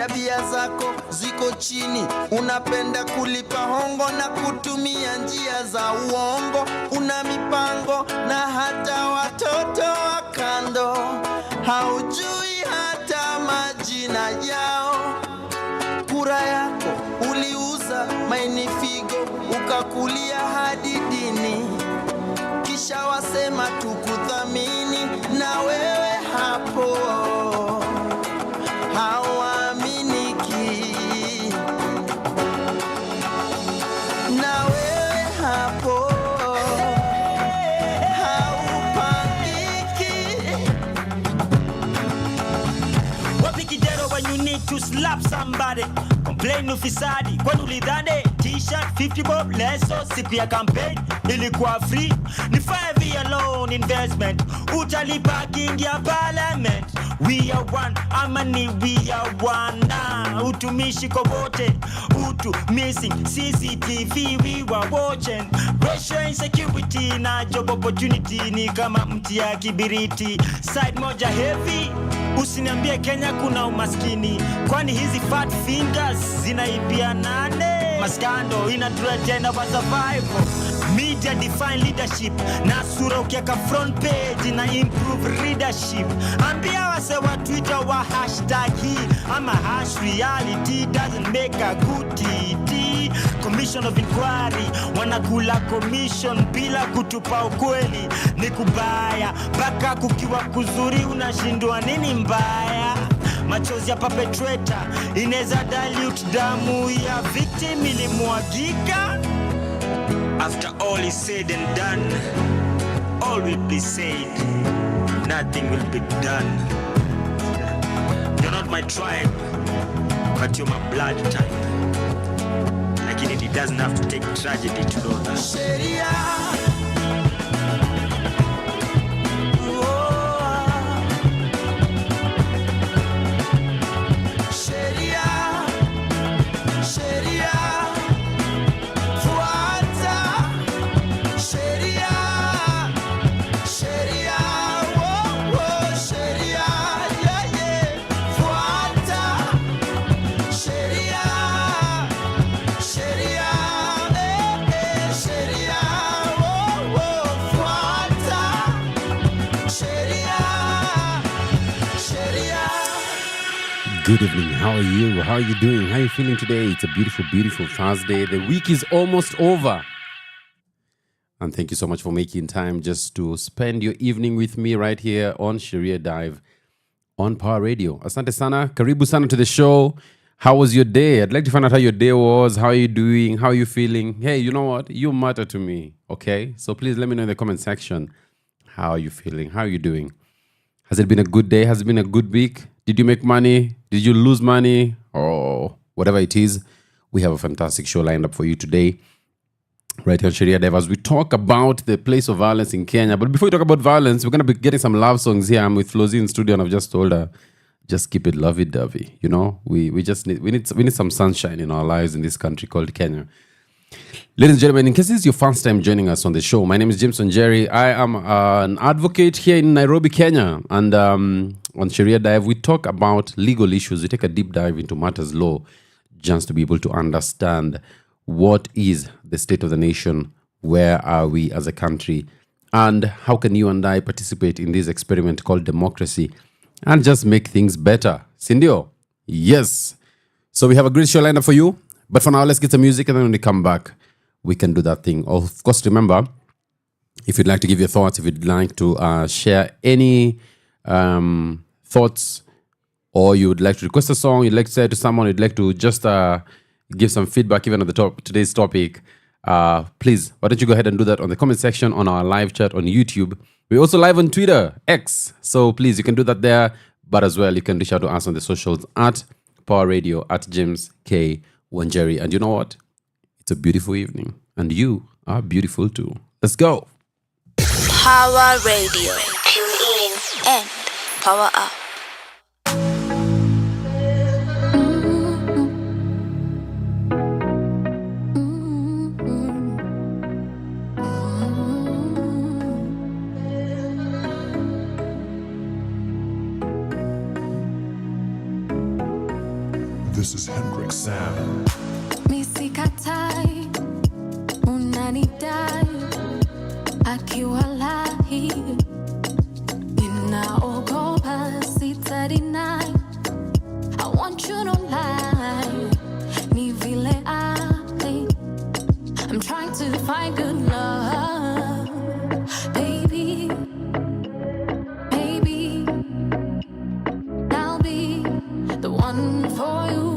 tabia zako ziko chini, unapenda kulipa hongo na kutumia njia za uongo, una mipango na hata watoto wa kando, haujui hata majina yao. Kura yako uliuza maini figo, ukakulia hadi dini, kisha wasema tukuthamini, na wewe hapo hauaminiki, na wewe hapo haupangiki. Wapi kidero when you need to slap somebody? Complain ufisadi kwani ulidhani t-shirt 50 bob leso siku ya campaign ilikuwa free? Ni 5 year loan investment utalipa kingia parliament. We are one, amani we are one. Nah, utumishi kwa wote, utu missing CCTV we were watching. Racial insecurity na job opportunity ni kama mti ya kibiriti. Side moja heavy, usiniambie Kenya kuna umaskini, kwani hizi fat fingers zinaibia nane? Maskando inatuletea wa survival. Media define leadership, na sura ukiaka front page na improve readership. Ambia wase wa Twitter wa hashtag hii ama hash reality doesn't make a good TT. Commission of inquiry wanakula commission bila kutupa ukweli, ni kubaya. Baka kukiwa kuzuri unashindwa nini mbaya. Machozi ya perpetrator ineza dilute damu ya victim ilimwagika. After all is said and done, all will be said, nothing will be done. You're not my tribe, but you're my blood type. Like it doesn't have to take tragedy to know that. Sheria Good evening. How are you? How are you doing? How are you feeling today? It's a beautiful, beautiful Thursday. The week is almost over. And thank you so much for making time just to spend your evening with me right here on Sheria Dive on Pawaradio. Asante sana. Karibu sana to the show. How was your day? I'd like to find out how your day was. How are you doing? How are you feeling? Hey, you know what? You matter to me. Okay? So please let me know in the comment section. How are you feeling? How are you doing? Has it been a good day? Has it been a good week? Did you make money? Did you lose money? Or whatever it is, we have a fantastic show lined up for you today, right here on Sheria Dive, as we talk about the place of violence in Kenya. But before we talk about violence, we're going to be getting some love songs here. I'm with Flozy in studio, and I've just told her, just keep it lovey-dovey. You know, we need some sunshine in our lives in this country called Kenya. Ladies and gentlemen, in case this is your first time joining us on the show, my name is WaNjeri. I am an advocate here in Nairobi, Kenya. And on Sheria Dive, we talk about legal issues. We take a deep dive into matters law just to be able to understand what is the state of the nation, where are we as a country, and how can you and I participate in this experiment called democracy and just make things better. Sindio? Yes. So we have a great show lined up for you. But for now, let's get some music, and then when we come back, we can do that thing. Of course, remember, if you'd like to give your thoughts, if you'd like to share any thoughts, or you would like to request a song, you'd like to say to someone, you'd like to just give some feedback even on the today's topic, please, why don't you go ahead and do that on the comment section on our live chat on YouTube. We're also live on Twitter, X. So please, you can do that there. But as well, you can reach out to us on the socials at Pawaradio, at James K. WaNjeri. And you know what? It's a beautiful evening. And you are beautiful too. Let's go. Pawaradio. Tune in and power up. This is Hendrik Sam. Misikatai, unanidai, akiwalahi, ninaogopa sitadinai. I want you to lie, ni vile I'm trying to find good love, baby, baby. I'll be the one for you.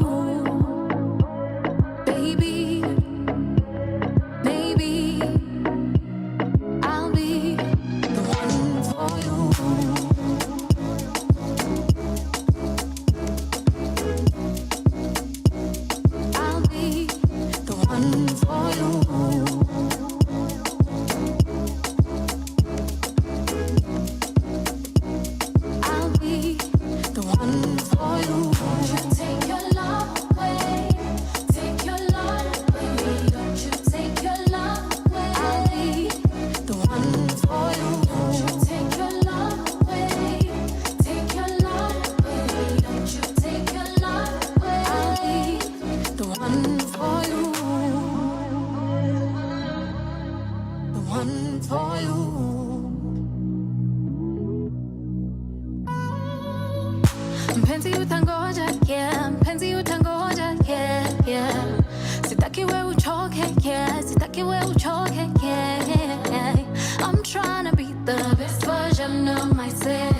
I'm trying to be the best version of myself.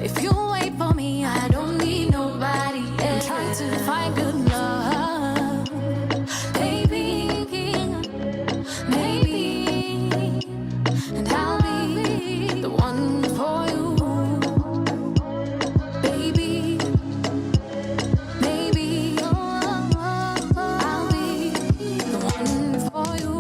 If you wait for me, I don't need nobody else. I'm trying to find good love, baby, maybe, and I'll be the one for you, baby, maybe, I'll be the one for you.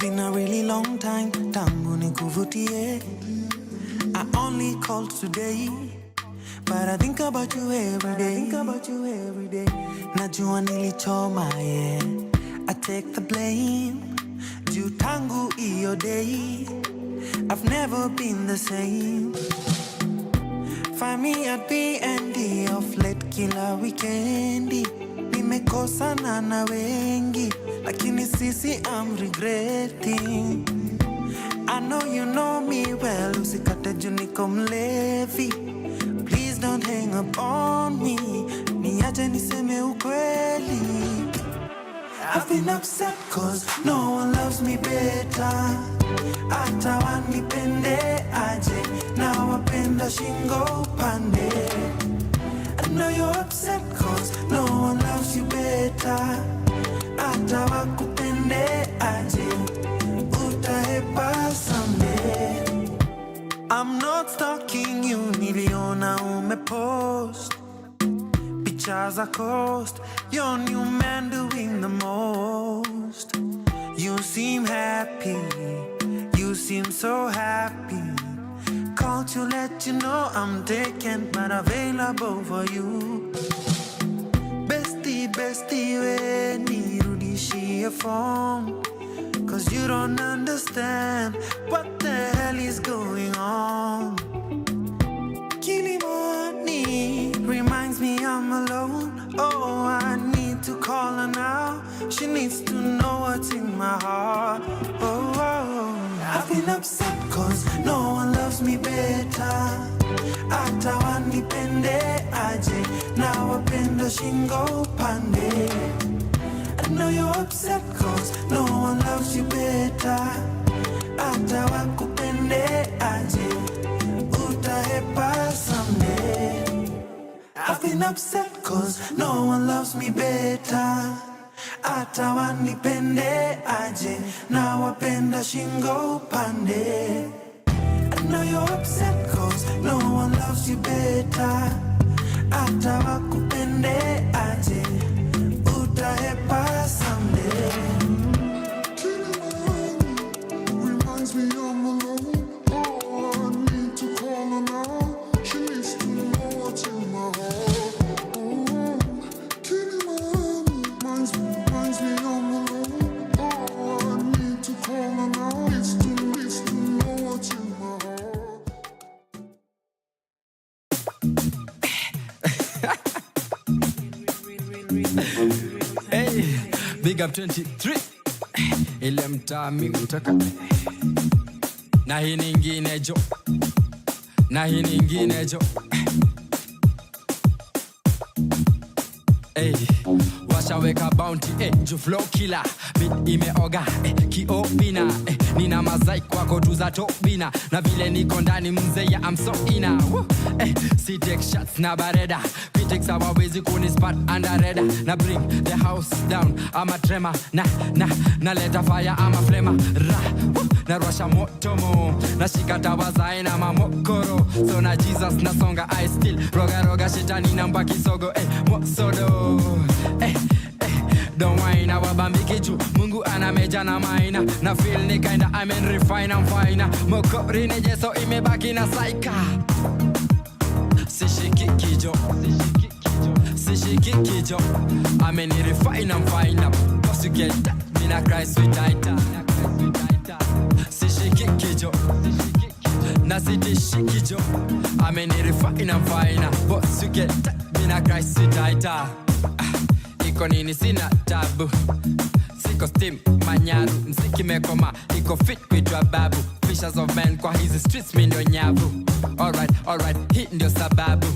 Been a really long time, tangu nikuvutie. I only called today, but I think about you every day. Najua nilichoma, yeah. I take the blame. Juu tangu iyo day, I've never been the same. Find me at B&D of late kila weekendi. Nimekosana na wengi, lakini sisi I'm regretting. I know you know me well, usikate juu niko mlevi. Please don't hang up on me, niache niseme ukweli. I've been upset cause no one loves me better. Hata wanipende aje, na wapenda shingo pande. I know you're upset cause no one loves you better. Hata wakupende aje, utahepa someday. I'm not stalking you, niliona umepost pictures are cost. Your new man doing the most. You seem happy, you seem so happy. Called to let you know I'm taken but available for you. Bestie, we nirudishie phone. 'cause you don't understand what the hell is going on. Kilimani reminds me I'm alone. Oh, I need to call her now. She needs to know what's in my heart. Oh, I've been upset 'cause no one loves me better. Hata wanipende aje, na wapenda shingo pande. I know you're upset 'cause no one loves you better. Hata wakupende aje, utahepa someday. I've been upset 'cause no one loves me better. Hata wanipende aje, na wapenda shingo pande. I know you're upset 'cause no one loves you better. Hata wakupende aje, utahepa someday. Reminds me I'm alone. Oh, I need to call her now. She needs to know what's in my heart. Oh, reminds me I'm alone. Oh, I need to call her now. Needs to know what's in my heart. Hey, big up 23. Ile mtaa mi utaka. Na hii nyingine jo. Na hii nyingine jo. Hey, washaweka bounty, ju flow killer. Beat imeoga, kiopina. Nina mazai kwako tu za topina. Na vile niko ndani mzee ya I'm so ina. Si take shots na bareda. Critics hawawezi kunispot under radar. Na bring the house down, I'm a tremor. Na leta fire, I'm a flamer. Na rusha moto mo. Na shikata wazai na mamokoro. So na Jesus na songa I still. Roga shetani na mbaki sogo, mosodo. Don't whine, wabambiki juu Mungu anameja na maina. Na feel ni kinda I'm in refine, I'm fine. Mokori ni jeso imebaki na saika. Sishiki kijo I'm in refine, I'm fine. Cause you get that, mina cry sweet aita. Sishiki kijo na sitishiki jo I'm in refine, I'm fine. Cause you get that, mina cry sweet aita. Iko nini sina tabu. Siko steam, manyaru. Mziki mekoma, iko fit kuitwa babu. Fishers of men kwa hizi streets mi ndio nyavu. Alright, hii ndio sababu.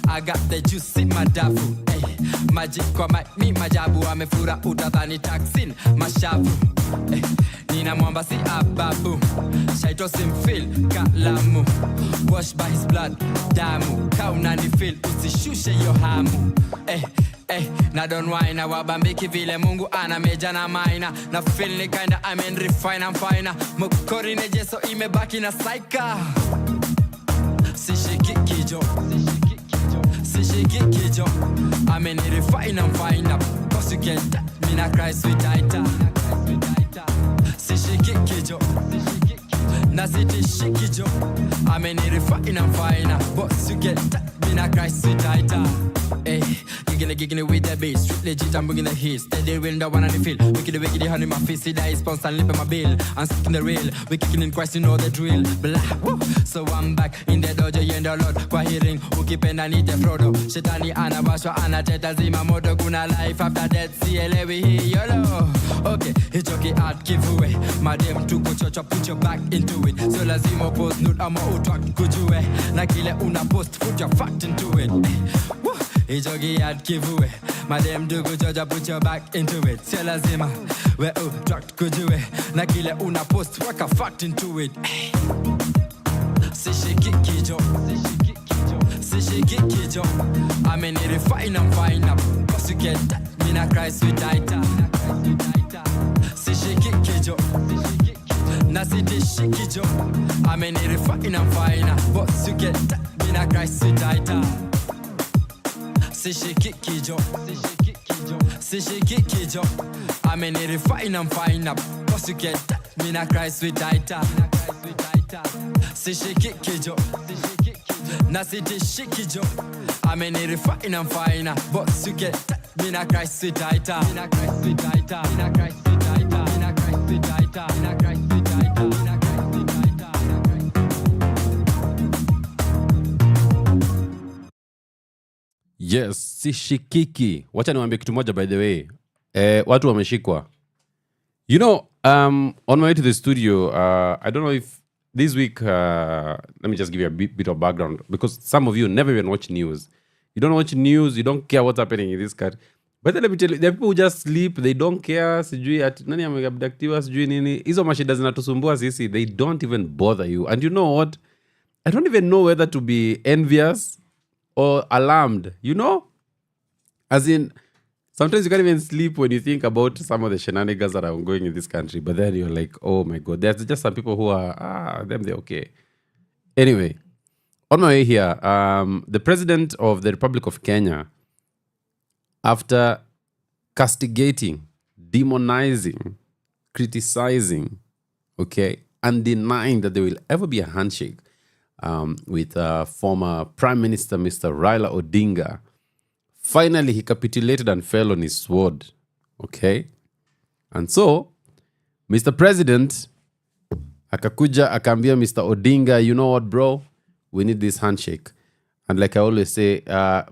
I got the juice in madafu. Maji kwa mi majabu. Amefura utadhani taksin mashavu. Nina mwamba si ababu. Shaito simfil kalamu. Washed by his blood, damu. Kauna ni feel, usishushe yo hamu. Na don't whine, na wabambiki vile Mungu anameja na maina. Na feel ni kinda I'm in refine, I'm fine. Mokori ni jeso imebaki na saika. Sishiki kijo I'm in refine, I'm fine. Cause you get that, mina cry sweet aita. Sishiki kijo na sitishiki jo I'm in refine, I'm fine. Cause you get that, mina cry sweet aita. Giggling with the bass, street legit, I'm bringing the heat. Steady wind, the one on the field. Wicked, honey, my face, see that sponsor, and lipping my bill. I'm sticking the rail, we kicking in Christ, you know the drill. Blah, woo. So I'm back in the dojo, you in the Lord. Kwa hearing, ukipenda nite Frodo. Shetani anawashwa, anateta zima moto. Kuna life after death, sielewi hii yolo. Okay, hichoki art giveaway. Madem tuko chocho, put your back into it. So lazima post nude, ama utwak kujue. Na kile una post, put your fact into it. Woo. Hichoki art giveaway. Madem tuko chocho, put your back into it. So lazima, we utwak kujue. Na kile una post, work a fact into it. Sishiki kijo I'm in refine, I'm fine up. Cause you get that, mina cry sweet aita. Sishiki kijo na sitishiki jo I'm in refine, I'm fine up. Cause you get that, mina cry sweet aita. Sishiki kijo I'm in refine, I'm fine up. Cause you get that, mina cry sweet aita. Sishiki kijo na sitishiki jo I'm in refine, I'm fine. But you get that, mina cry sweet aita. Mina cry sweet aita. Yes, sishikiki. Wacha niwaambie kitu moja by the way. Watu wameshikwa. You know, on my way to the studio, I don't know if this week, let me just give you a bit of background because some of you never even watch news. You don't watch news, you don't care what's happening in this country. But then let me tell you, there are people who just sleep, they don't care, sijui ati nani ameabductiwa, sijui nini. Hizo mashida zinatusumbua sisi, they don't even bother you. And you know what? I don't even know whether to be envious or alarmed, you know? As in, sometimes you can't even sleep when you think about some of the shenanigans that are ongoing in this country. But then you're like, oh my God, there's just some people who are, they're okay. Anyway, on my way here, the president of the Republic of Kenya, after castigating, demonizing, criticizing, okay, and denying that there will ever be a handshake with former Prime Minister Mr. Raila Odinga, finally he capitulated and fell on his sword, okay? And so, Mr. President, akakuja akaambia Mr. Odinga, you know what, bro? We need this handshake. And like I always say,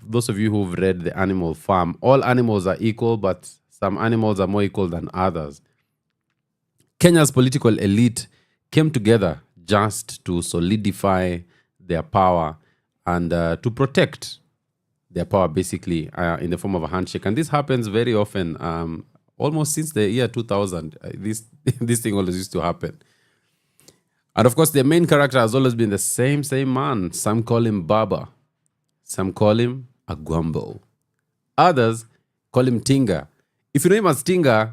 those of you who've read The Animal Farm, all animals are equal, but some animals are more equal than others. Kenya's political elite came together just to solidify their power and to protect their power, basically, in the form of a handshake. And this happens very often, almost since the year 2000. This thing always used to happen. And of course, their main character has always been the same man. Some call him Baba. Some call him Agwambo. Others call him Tinga. If you know him as Tinga,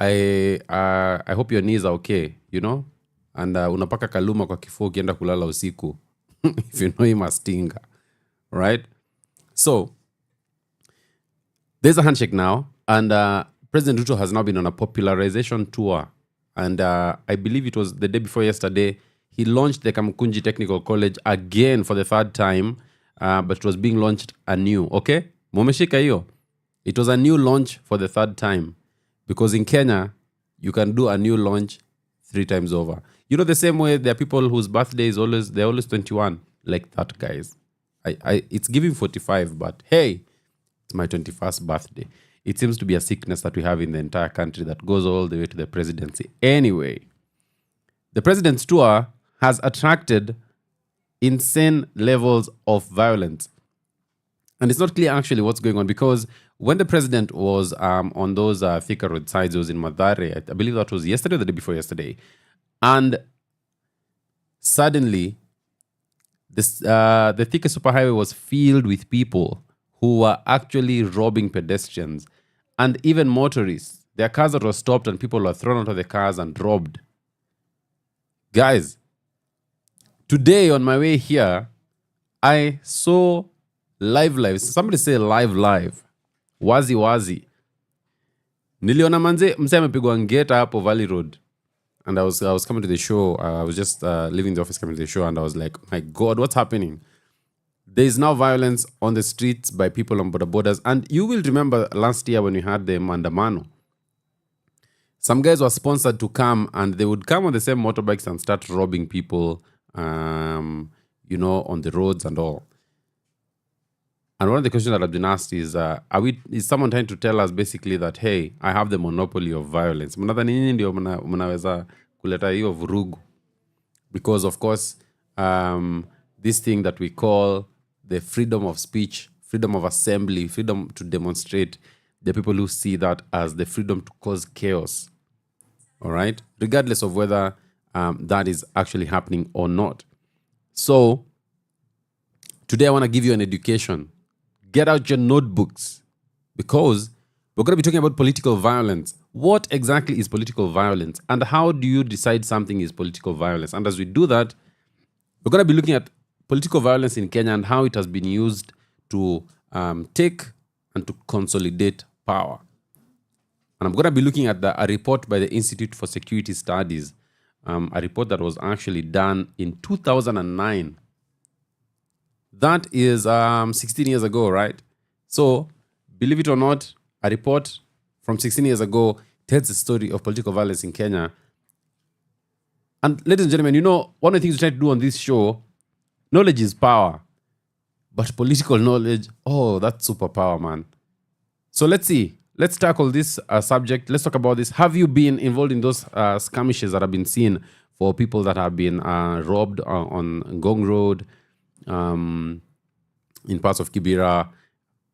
I hope your knees are okay, you know? And unapaka kaluma kwa kifua ukienda kulala usiku. If you know him as Tinga. Right? So, there's a handshake now. And President Ruto has now been on a popularization tour. And I believe it was the day before yesterday, he launched the Kamukunji Technical College again for the third time. But it was being launched anew. Okay? Mumeshika hiyo. It was a new launch for the third time. Because in Kenya, you can do a new launch 3 times over. You know, the same way there are people whose birthday is they're always 21. Like that, guys. It's giving 45, but hey, it's my 21st birthday. It seems to be a sickness that we have in the entire country that goes all the way to the presidency. Anyway, the president's tour has attracted insane levels of violence. And it's not clear actually what's going on because when the president was on those Thika Road sides, it was in Mathare, I believe that was yesterday or the day before yesterday. And suddenly, the Thika Superhighway was filled with people who were actually robbing pedestrians and even motorists. There are cars that were stopped and people were thrown out of the cars and robbed. Guys, today on my way here, I saw live. Somebody say live. Wazi. Niliona manze mse amepigwa ngeta hapo Valley Road. And I was coming to the show. I was just leaving the office coming to the show and I was like, my God, what's happening? There is now violence on the streets by people on border borders. And you will remember last year when we had the Mandamano. Some guys were sponsored to come and they would come on the same motorbikes and start robbing people, on the roads and all. And one of the questions that have been asked is, is someone trying to tell us basically that, hey, I have the monopoly of violence? Mnadhani nini ndio mnaweza kuleta hiyo vurugu? Because of course, this thing that we call the freedom of speech, freedom of assembly, freedom to demonstrate, the people who see that as the freedom to cause chaos. All right? Regardless of whether that is actually happening or not. So, today I want to give you an education. Get out your notebooks because we're going to be talking about political violence. What exactly is political violence? And how do you decide something is political violence? And as we do that, we're going to be looking at political violence in Kenya and how it has been used to take and to consolidate power. And I'm going to be looking at a report by the Institute for Security Studies, a report that was actually done in 2009. That is 16 years ago, right? So, believe it or not, a report from 16 years ago tells the story of political violence in Kenya. And ladies and gentlemen, one of the things we try to do on this show, knowledge is power. But political knowledge, that's superpower, man. So let's see. Let's tackle this subject. Let's talk about this. Have you been involved in those skirmishes that have been seen for people that have been robbed on Gong Road, in parts of Kibera?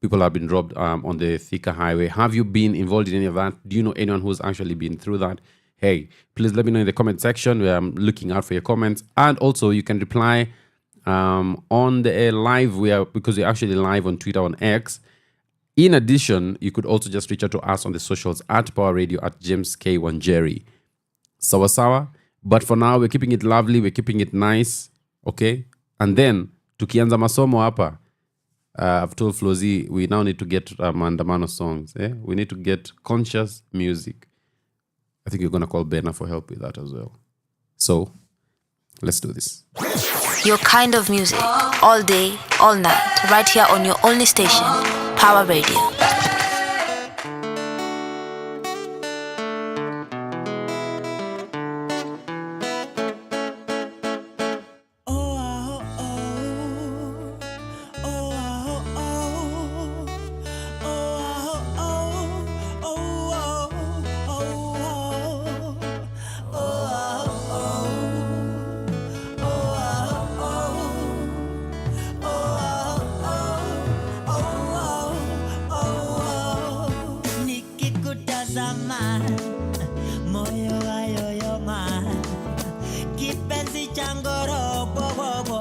People have been robbed on the Thika Highway. Have you been involved in any of that? Do you know anyone who's actually been through that? Hey, please let me know in the comment section. I'm looking out for your comments. And also, you can reply on the live, because we're actually live on Twitter, on X. In addition, you could also just reach out to us on the socials at Pawaradio, at James K. WaNjeri. Sawa sawa. But for now, we're keeping it lovely. We're keeping it nice. Okay? And then, tukianza masomo hapa, I've told Flozi, we now need to get maandamano songs. We need to get conscious music. I think you're going to call Bena for help with that as well. So, let's do this. Your kind of music, all day, all night, right here on your only station, Pawaradio. Moyo wayoyoma kipenzi changoro bobobo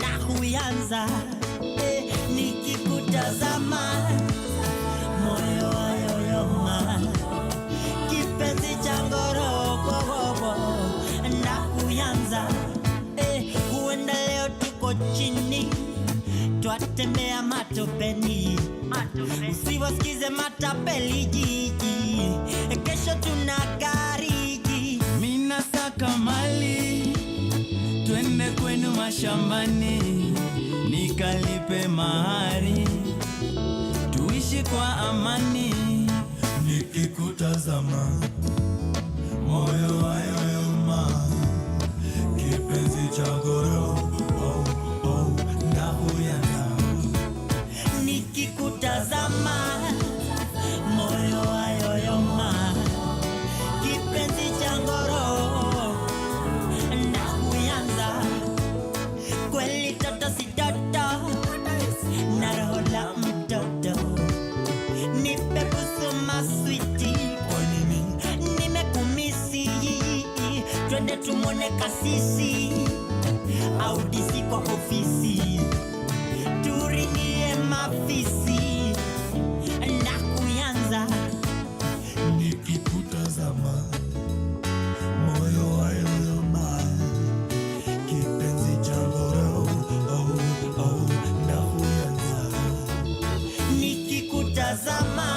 na kuyanza nikikutazama moyo wayoyoma kipenzi changoro bobobo na kuyanza huenda leo tuko chini twatembea matopeni usiwasikize matapeli jiji kesho tuna gariji mina saka mali twende kwenu mashambani nikalipe mahari tuishi kwa amani nikikutazama moyo wayoyoma kipenzi cha ngoro na huyana nikikutazama moyo wayoyoma kipenzi cha ngoro na kuyanza kweli toto si toto na roho la mtoto nipe busu maswiti nimekumisi twende tumone kasisi au disi kwa ofisi turingie mafisi na kuyanza nikikutazama moyo wayoyoma kipenzi cha ngoro na huyanza nikikutazama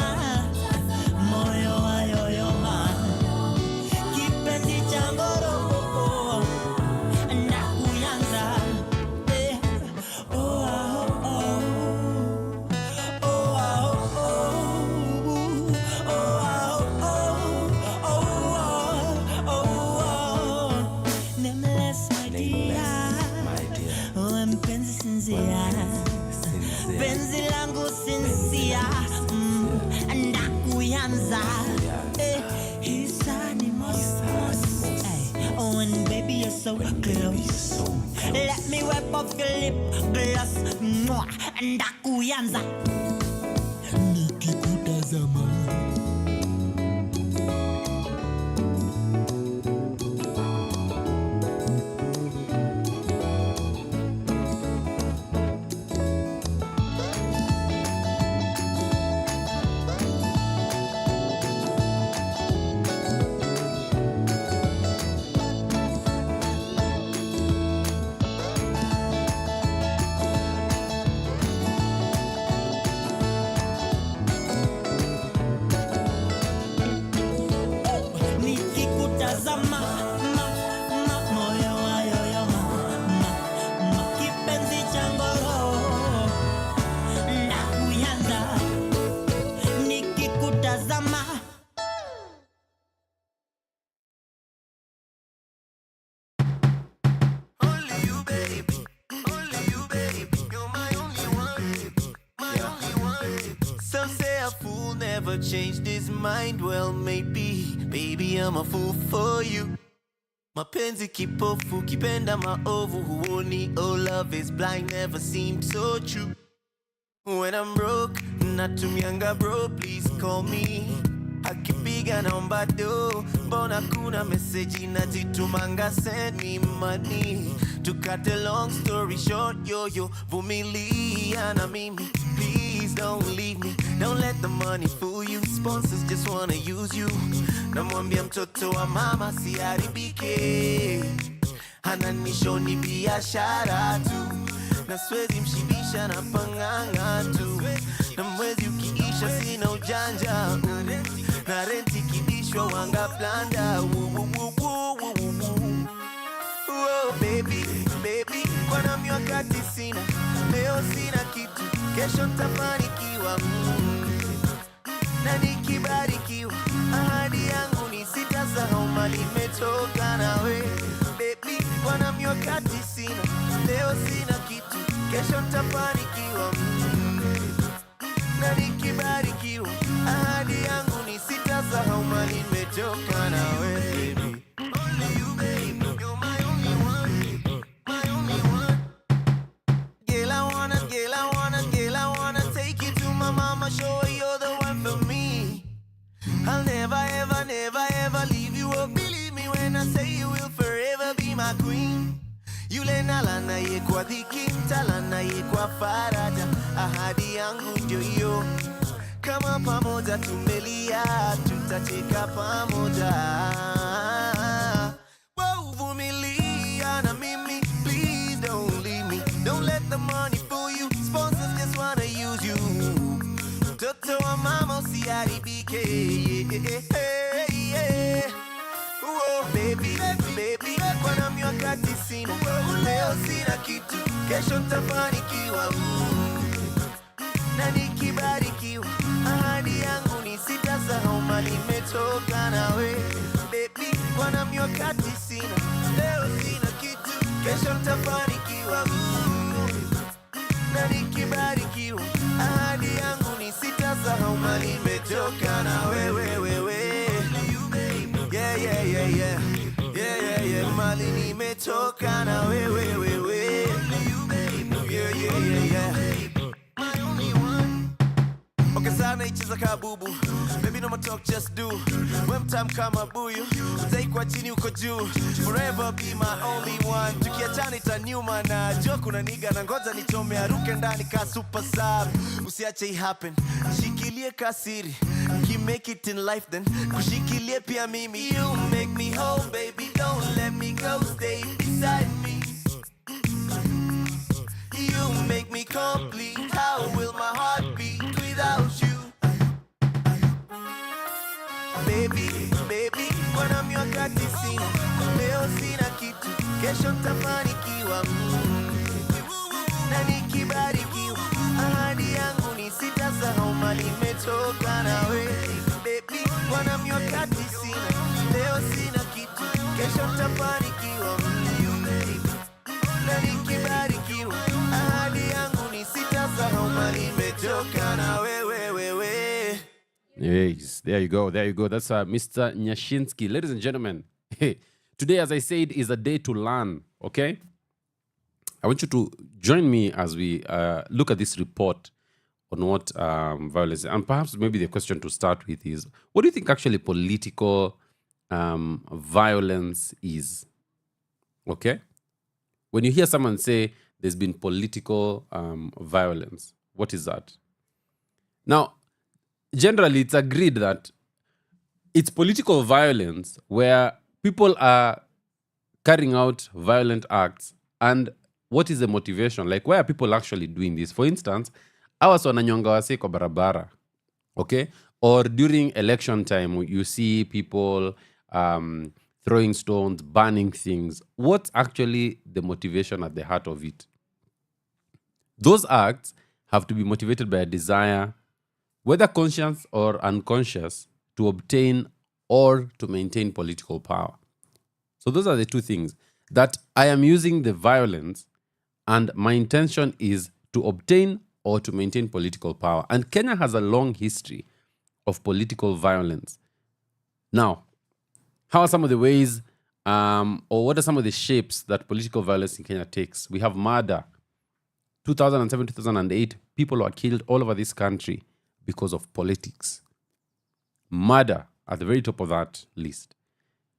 moyo wayoyoma kipenzi cha ngoro na kuyanza penzi langu sinsia ndakuyanza hisani mos oh and baby you're so close let me wipe off your lip gloss ndakuyanza nikikutazama never changed his mind. Well, maybe, baby, I'm a fool for you. Mapenzi kipofu, kipenda maovu, huoni. Oh, love is blind, never seemed so true. When I'm broke, natumianga bro, please call me. Akipiga naomba do, mbona kuna message najitumanga, send me money. To cut a long story short, yo, vumilia na mimi. Please don't leave me, don't let the money fool you. Sponsors just wanna use you. Namwambia mtoto wa mama siharibike, ananishoni biashara tu. Na swezi mshibisha na panganga tu. Na mwezi ukiisha sina ujanja. Na renti kibishwa wanga planda. Oh baby, kwa nami wakati sina. Leo sina kitu, kesho nitafanikiwa. Na nikibarikiwa, ahadi yangu ni sitasahau mali imetoka nawe. Baby, kwa nami wakati sina. Leo sina kitu, kesho nitafanikiwa. Na nikibarikiwa, ahadi yangu ni sitasahau mali imetoka nawe. Baby, only you baby, you're my only one, my only one. Girl, I wanna take you to my mama, show her you're the one for me. I'll never leave you. Oh, believe me when I say you will forever be my queen. Yule nalana ye kwa dhiki, talana ye kwa faraja. Ahadi yangu ndio hiyo, kama pamoja tumelia, tutacheka pamoja. Wow, vumilia na mimi, please don't leave me. Don't let the money fool you, sponsors just wanna use you. Mtoto wa mama usiharibike, yeah. Oh, baby, kwa nami wakati sina. Leo sina kitu, kesho nitafanikiwa. Na nikibarikiwa, ahadi yangu ni sitasahau mali imetoka nawe. Baby, kwa nami wakati sina. Leo sina kitu, kesho nitafanikiwa. Na nikibarikiwa, ahadi yangu ni sitasahau mali imetoka nawe. Yeah, mali nimetoka na wewe. Yeah. My only one. Okay, sana ichiza kabubu. Baby, no more talk, just do. When time kama buyu, take kwa chini uko juu. Forever be my only one. Tukiachana itaniuma na jua kuna niga na ngoja nichome aruke ndani ka super sub. Usiache it happen, shikilie kasiri. You make it in life then, kushikilie pia mimi. You make me whole, baby, don't let me go, stay beside me. You make me complete, how will my heart beat without you? Baby, kwa nami wakati sina. Leo sina kitu, kesho nitafanikiwa. Na nikibarikiwa, ahadi yangu ni sitasahau mali imetoka nawe. Baby, kwa nami wakati sina. Leo sina kitu, kesho nitafanikiwa. Na nikibarikiwa, ahadi yangu ni sitasahau mali imetoka nawe. Yes, there you go. That's Mr. Nyashinsky. Ladies and gentlemen, hey, today, as I said, is a day to learn, okay? I want you to join me as we look at this report on what violence is. And perhaps maybe the question to start with is, what do you think actually political violence is? Okay? When you hear someone say there's been political violence, what is that? Now, generally, it's agreed that it's political violence where people are carrying out violent acts. And what is the motivation? Like, why are people actually doing this? For instance, awas wananyonga wase kwa barabara, okay? Or during election time, you see people throwing stones, burning things. What's actually the motivation at the heart of it? Those acts have to be motivated by a desire, whether conscious or unconscious, to obtain or to maintain political power. So those are the two things. That I am using the violence and my intention is to obtain or to maintain political power. And Kenya has a long history of political violence. Now, how are some of the ways or what are some of the shapes that political violence in Kenya takes? We have murder. 2007, 2008, people were killed all over this country because of politics. Murder at the very top of that list.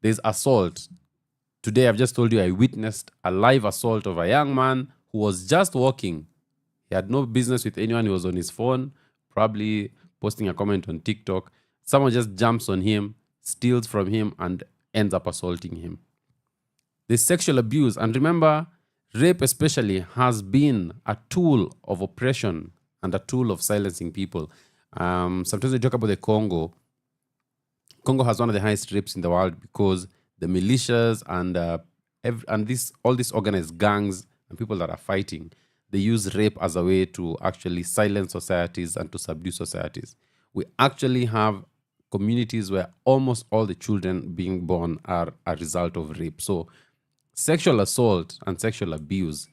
There's assault. Today, I've just told you I witnessed a live assault of a young man who was just walking. He had no business with anyone. He was on his phone, probably posting a comment on TikTok. Someone just jumps on him, steals from him, and ends up assaulting him. There's sexual abuse. And remember, rape especially has been a tool of oppression and a tool of silencing people. Sometimes we talk about the Congo. Congo has one of the highest rapes in the world because the militias and all these organized gangs and people that are fighting, they use rape as a way to actually silence societies and to subdue societies. We actually have communities where almost all the children being born are a result of rape. So sexual assault and sexual abuse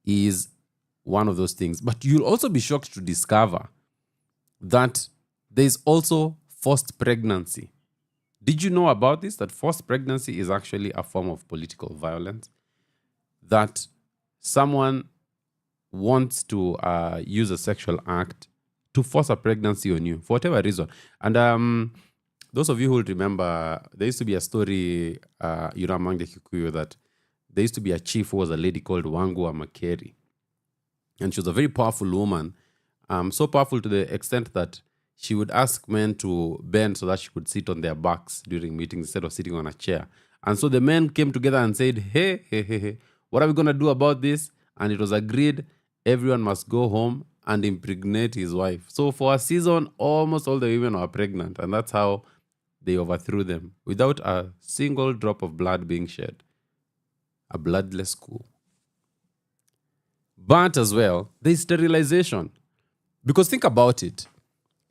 is one of those things. But you'll also be shocked to discover that there's also forced pregnancy. Did you know about this? That forced pregnancy is actually a form of political violence. That someone wants to use a sexual act to force a pregnancy on you for whatever reason. And those of you who will remember, there used to be a story, among the Kikuyu, that there used to be a chief who was a lady called WaNjeri. And she was a very powerful woman, so powerful to the extent that she would ask men to bend so that she could sit on their backs during meetings instead of sitting on a chair. And so the men came together and said, hey, what are we going to do about this? And it was agreed everyone must go home and impregnate his wife. So for a season, almost all the women were pregnant. And that's how they overthrew them without a single drop of blood being shed. A bloodless coup. But as well, there's sterilization. Because think about it.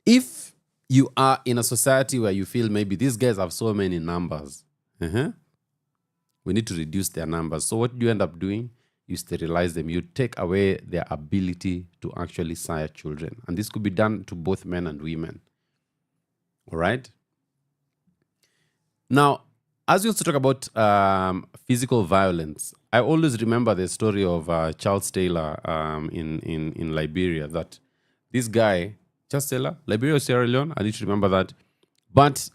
If you are in a society where you feel maybe these guys have so many numbers, we need to reduce their numbers. So what do you end up doing? You sterilize them. You take away their ability to actually sire children. And this could be done to both men and women. All right? Now, as we also talk about physical violence, I always remember the story of Charles Taylor in Liberia, that this guy, Charles Taylor, Liberia or Sierra Leone, I need to remember that, but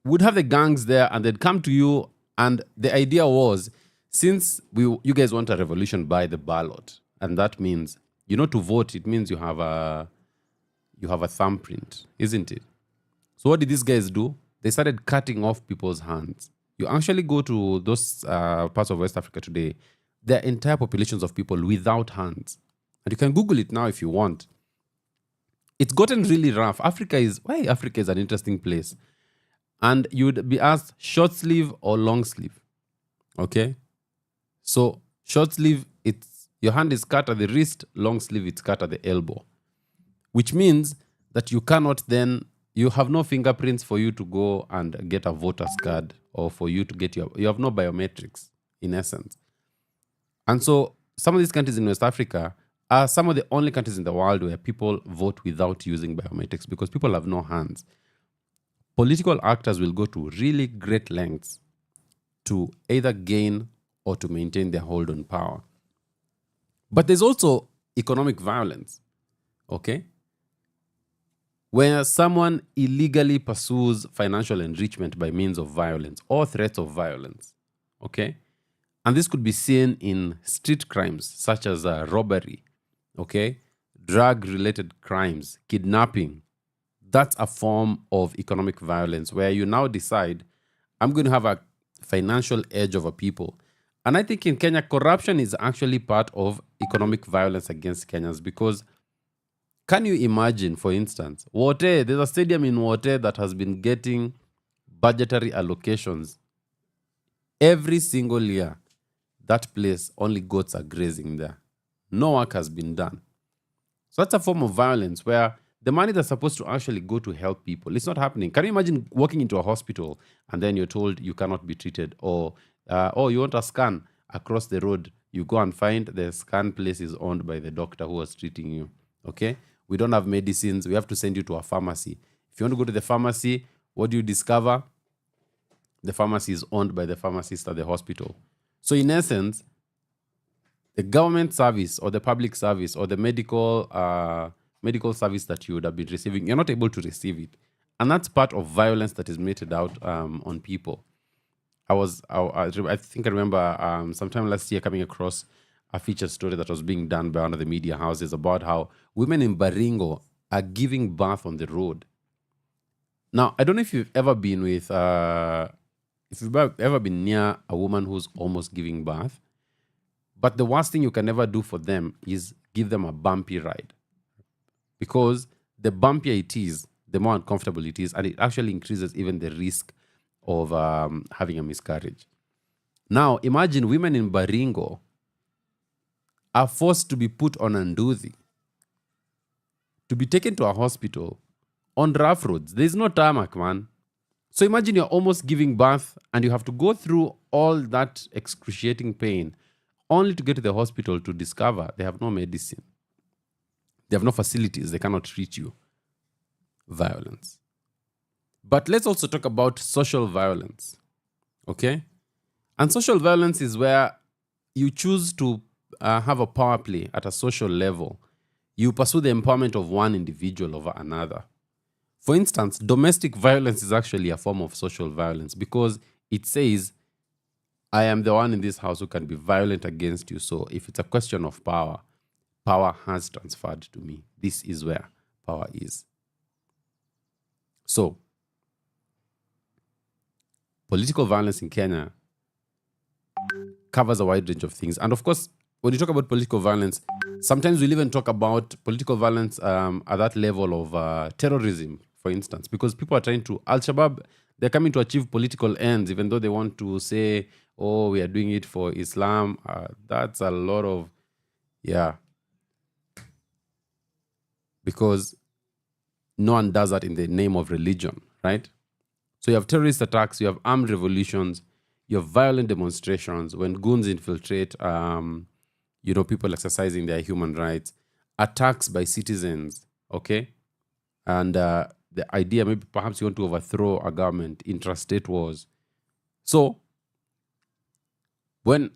would have the gangs there and they'd come to you, and the idea was, since you guys want a revolution by the ballot, and that means, to vote, it means you have a thumbprint, isn't it? So what did these guys do? They started cutting off people's hands. You actually go to those parts of West Africa today, there are entire populations of people without hands. And you can Google it now if you want. It's gotten really rough. Africa is an interesting place. And you would be asked short sleeve or long sleeve. Okay? So short sleeve, your hand is cut at the wrist, long sleeve, it's cut at the elbow. Which means that you cannot then, you have no fingerprints for you to go and get a voter's card, or for you to get you have no biometrics, in essence. And so some of these countries in West Africa are some of the only countries in the world where people vote without using biometrics because people have no hands. Political actors will go to really great lengths to either gain or to maintain their hold on power. But there's also economic violence, okay? Where someone illegally pursues financial enrichment by means of violence or threats of violence, okay? And this could be seen in street crimes such as robbery, okay? Drug-related crimes, kidnapping. That's a form of economic violence where you now decide, I'm going to have a financial edge over people. And I think in Kenya, corruption is actually part of economic violence against Kenyans, because can you imagine, for instance, Wote, there's a stadium in Wote that has been getting budgetary allocations every single year. That place, only goats are grazing there. No work has been done. So that's a form of violence where the money that's supposed to actually go to help people, it's not happening. Can you imagine walking into a hospital and then you're told you cannot be treated, or you want a scan across the road, you go and find the scan place is owned by the doctor who was treating you, okay? We don't have medicines, we have to send you to a pharmacy. If you want to go to the pharmacy, what do you discover? The pharmacy is owned by the pharmacist at the hospital. So in essence, the government service or the public service or the medical service that you would have been receiving, you're not able to receive it. And that's part of violence that is meted out on people. I think I remember sometime last year coming across a feature story that was being done by one of the media houses about how women in Baringo are giving birth on the road. Now, I don't know if you've ever been with, if you've ever been near a woman who's almost giving birth, but the worst thing you can ever do for them is give them a bumpy ride. Because the bumpier it is, the more uncomfortable it is, and it actually increases even the risk of having a miscarriage. Now, imagine women in Baringo are forced to be put on Nduthi, to be taken to a hospital on rough roads. There's no tarmac, man. So imagine you're almost giving birth and you have to go through all that excruciating pain only to get to the hospital to discover they have no medicine. They have no facilities. They cannot treat you. Violence. But let's also talk about social violence. Okay? And social violence is where you choose to have a power play at a social level. You pursue the empowerment of one individual over another. For instance, domestic violence is actually a form of social violence because it says, I am the one in this house who can be violent against you. So if it's a question of power, power has transferred to me. This is where power is. So, political violence in Kenya covers a wide range of things. And of course, when you talk about political violence, sometimes we'll even talk about political violence at that level of terrorism, for instance, because people are trying to, Al-Shabaab, they're coming to achieve political ends, even though they want to say, oh, we are doing it for Islam. That's a lot of, because no one does that in the name of religion, right? So you have terrorist attacks, you have armed revolutions, you have violent demonstrations when goons infiltrate, people exercising their human rights, attacks by citizens, okay? And the idea, maybe perhaps you want to overthrow a government, intrastate wars. So when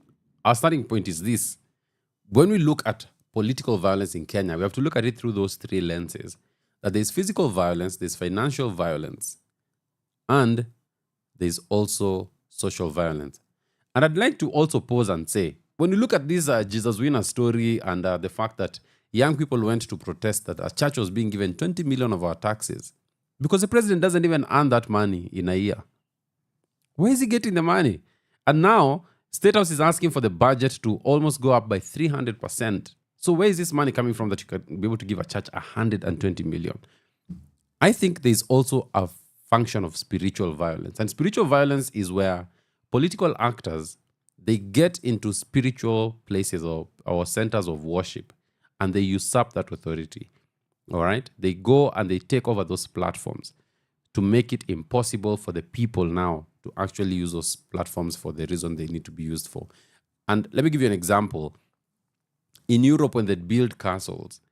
our starting point is this, when we look at political violence in Kenya, we have to look at it through those three lenses. That there's physical violence, there's financial violence, and there's also social violence. And I'd like to also pause and say, when you look at this Jesus Winner story and the fact that young people went to protest that a church was being given 20 million of our taxes, because the president doesn't even earn that money in a year. Where is he getting the money? And now, State House is asking for the budget to almost go up by 300%. So where is this money coming from that you can be able to give a church 120 million? I think there's also a function of spiritual violence. And spiritual violence is where political actors, they get into spiritual places or centers of worship and they usurp that authority. All right? They go and they take over those platforms to make it impossible for the people now to actually use those platforms for the reason they need to be used for. And let me give you an example. In Europe, when they build castles,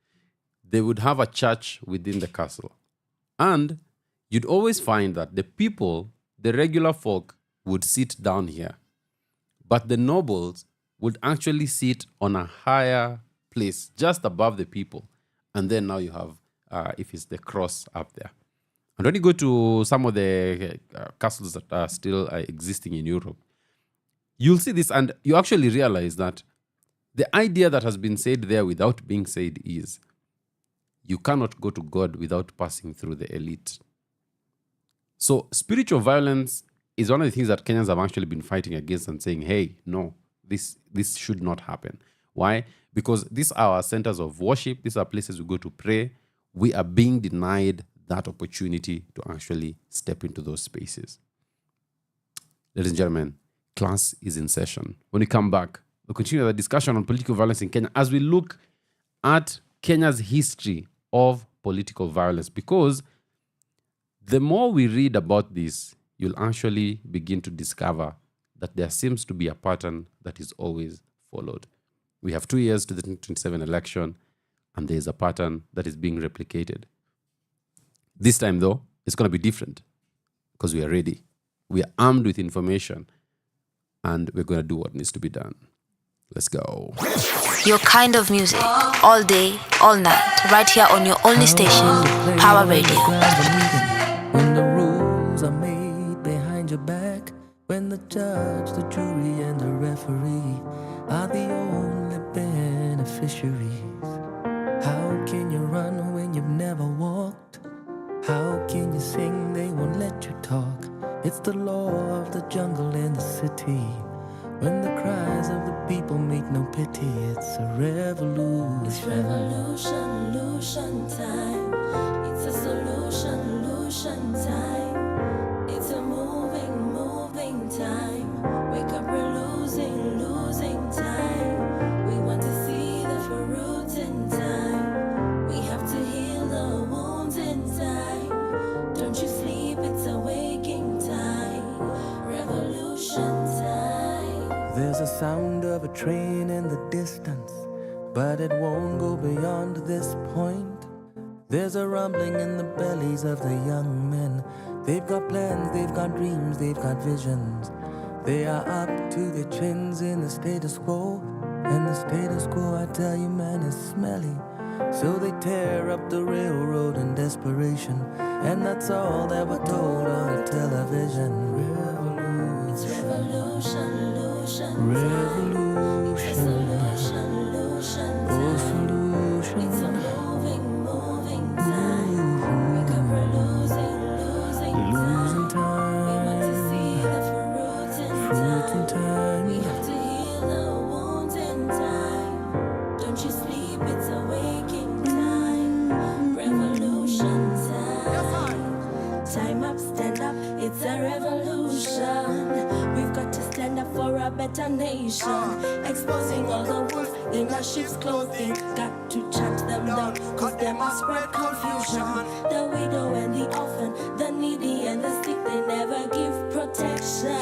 they would have a church within the castle. And you'd always find that the people, the regular folk, would sit down here. But the nobles would actually sit on a higher place, just above the people. And then now you have, if it's the cross up there. And when you go to some of the castles that are still existing in Europe, you'll see this and you actually realize that the idea that has been said there without being said is you cannot go to God without passing through the elite. So spiritual violence is one of the things that Kenyans have actually been fighting against and saying, hey, no, this should not happen. Why? Because these are our centers of worship. These are places we go to pray. We are being denied that opportunity to actually step into those spaces. Ladies and gentlemen, class is in session. When we come back, we'll continue the discussion on political violence in Kenya as we look at Kenya's history of political violence, because the more we read about this, you'll actually begin to discover that there seems to be a pattern that is always followed. We have 2 years to the 2027 election, and there is a pattern that is being replicated. This time, though, It's going to be different because we are ready. We are armed with information and we're going to do what needs to be done. Let's go. Your kind of music, all day, all night, right here on your only station, Pawaradio. When the rules are made behind your back, when the judge, the jury, and the referee are the only beneficiaries. How can you run when you've never walked? How can you sing? They won't let you talk. It's the law of the jungle and the city. When the cries of the people meet no pity, it's a revolution. It's revolution time. It's a solution time. It's a moving time. Wake up, we're losing time. We want to see the fruit in time. We have to heal the wounds in time. Don't you sleep, it's a waking time. Revolution time. There's a sound of a train in the distance, but it won't go beyond this point. There's a rumbling in the bellies of the young men. They've got plans, they've got dreams, they've got visions. They are up to their chins in the status quo. And the status quo, I tell you, man, is smelly. So they tear up the railroad in desperation. And that's all that we're told on the television. Revolution. It's revolution. Revolution. It's a solution. Oh, solution. It's a moving time. Wake up, we're losing time. We want to see the fruit in time. We have to heal the wounds in time. Don't you sleep, it's a waking time. Revolution time. Time up, stand up, it's a revolution. We've got to stand up for a better nation. Exposing all the wolves in our sheep's clothing. Got to chant them down, cause they must spread confusion. The widow and the orphan, the needy and the sick, they never give protection.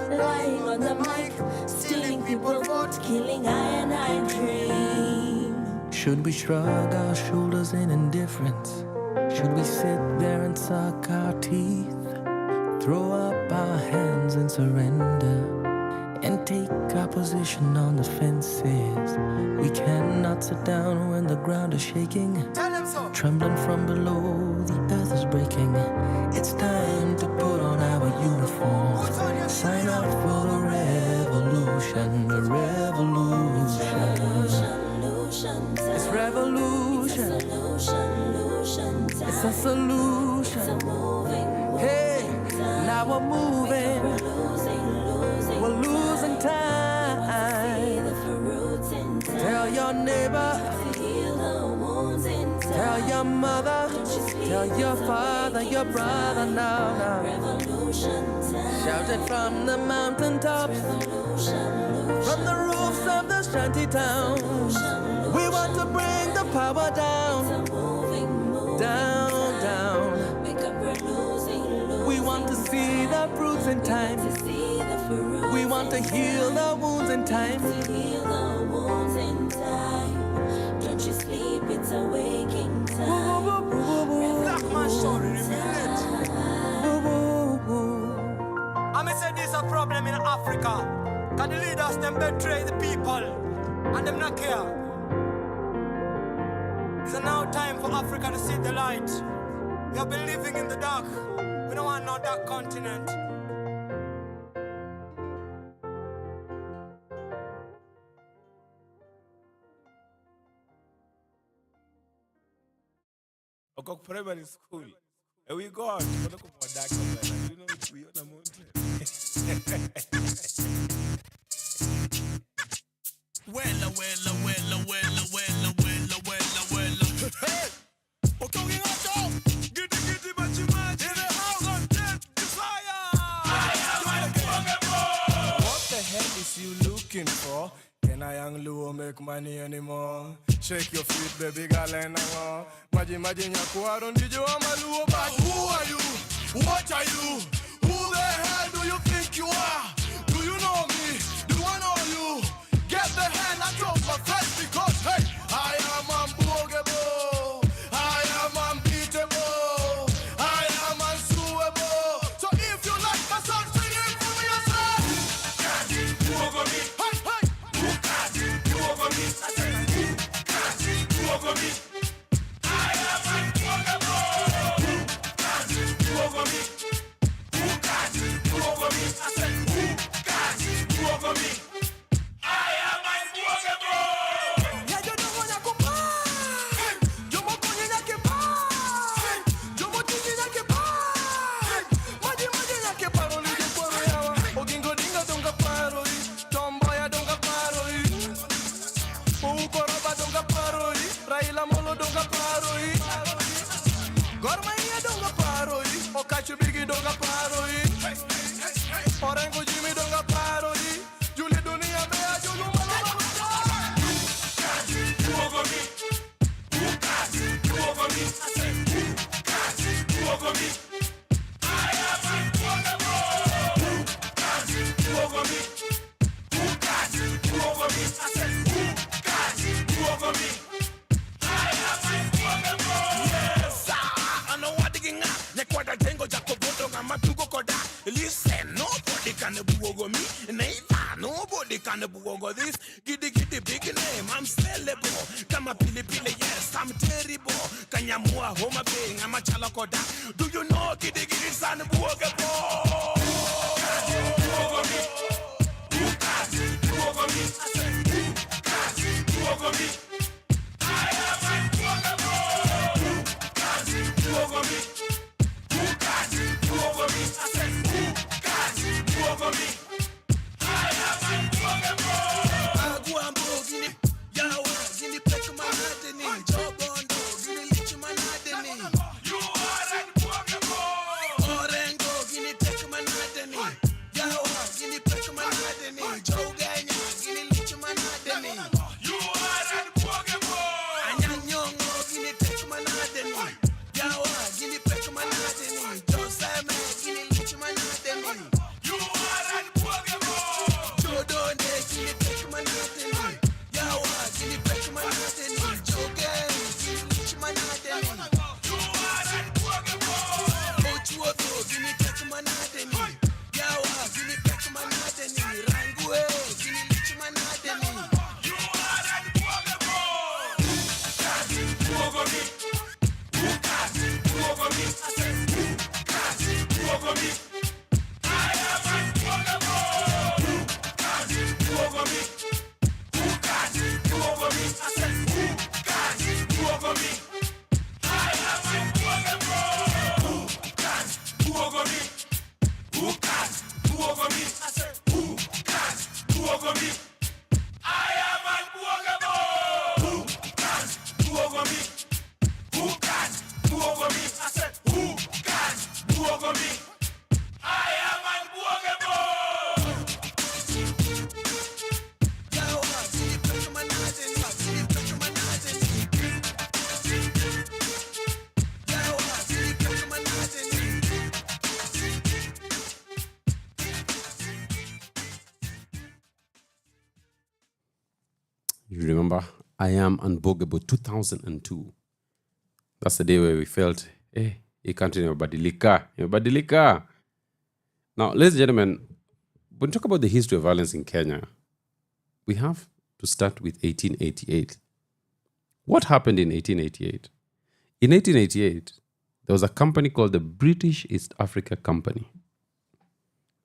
Lying on the mic, stealing people vote, killing I and I dream. Should we shrug our shoulders in indifference? Should we sit there and suck our teeth? Throw up our hands and surrender and take our position on the fences. We cannot sit down when the ground is shaking. Trembling from below, the earth is breaking. It's time to put on our uniforms. Sign up for the revolution, the revolution. It's revolution. It's a solution. Hey, now we're moving. We're losing time. Tell your neighbor. Tell your mother. Tell your father, your brother now. Shout it from the mountaintops, from the roofs of the shanty towns. We want to bring the power down, down, down. We want to see the fruits in time. We want to heal the wounds in time. Don't you sleep, it's a waking time. I say this a problem in Africa. Cause the leaders them betray the people and them not care. It's now time for Africa to see the light. We have been living in the dark. We don't want no dark continent. Okok primary school. And we go out. We look for dark continent. You know, we on the mountain. Wella. Hey! Okok Giddy, but you might in the house on death desire. What the hell is you looking for? Can I young Luo make money anymore? Shake your feet, baby girl, and I'm Imagine Yakuaron, did you want my Luo back? Who are you? What are you? Who the hell do you think you are? Do you know me? Do I know you? Get the hand out of my face because, hey, I am unbogable. I am unbeatable. son buogo this giddy big name I'm sellable kama pili yes I'm terrible kanyamua homa being I'm a chalakoda do you know giddy son buogo buogo me buogo me I said buogo me I am unbuogable buogo me buogo me I said buogo me I am unbuogable agua gini yawa gini pek manadeni jobondo gini lich manadeni you are unbuogable orengo gini pek manadeni yawa gini pek manadeni joganya gini lich manadeni you are unbuogable anyanyongo gini pek manadeni yawa gini pek manadeni joseme gini lich manadeni you are unbuogable jodonde gini pek manadeni yawa gini pek manadeni joge gini lich manadeni you are unbuogable ochuoto gini pek manadeni yawa gini pek manadeni rangue gini lich manadeni you are unbuogable buogo me buogo me I said buogo me I am unbuogable buogo me buogo me I said buogo me I am unbuogable buogo me buogo me I said buogo me I am unbuogable buogo me buogo me I said buogo me I am unbuogable yawa gini pek manadeni gini pek manadeni yawa gini pek manadeni You remember, I Am Unbuggable 2002. That's the day where we felt, hey, you can't imebadilika. Now, ladies and gentlemen, when we talk about the history of violence in Kenya, we have to start with 1888. What happened in 1888? In 1888, there was a company called the British East Africa Company.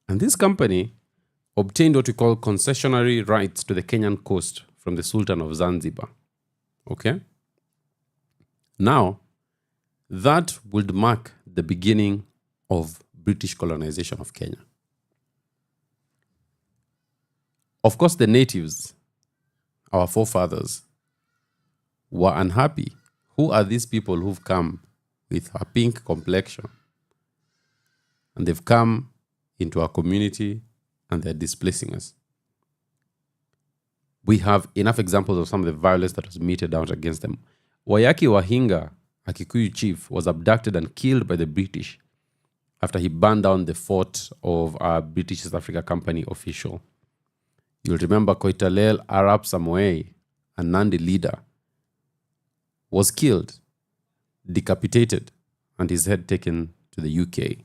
And this company obtained what we call concessionary rights to the Kenyan coast from the Sultan of Zanzibar. Okay? Now, that would mark the beginning of British colonization of Kenya. Of course, the natives, our forefathers, were unhappy. Who are these people who've come with a pink complexion? And they've come into our community and they're displacing us. We have enough examples of some of the violence that was meted out against them. Wayaki Wahinga, a Kikuyu chief, was abducted and killed by the British after he burned down the fort of a British East Africa Company official. You'll remember Koitalel Arap Samoei, a Nandi leader, was killed, decapitated, and his head taken to the UK.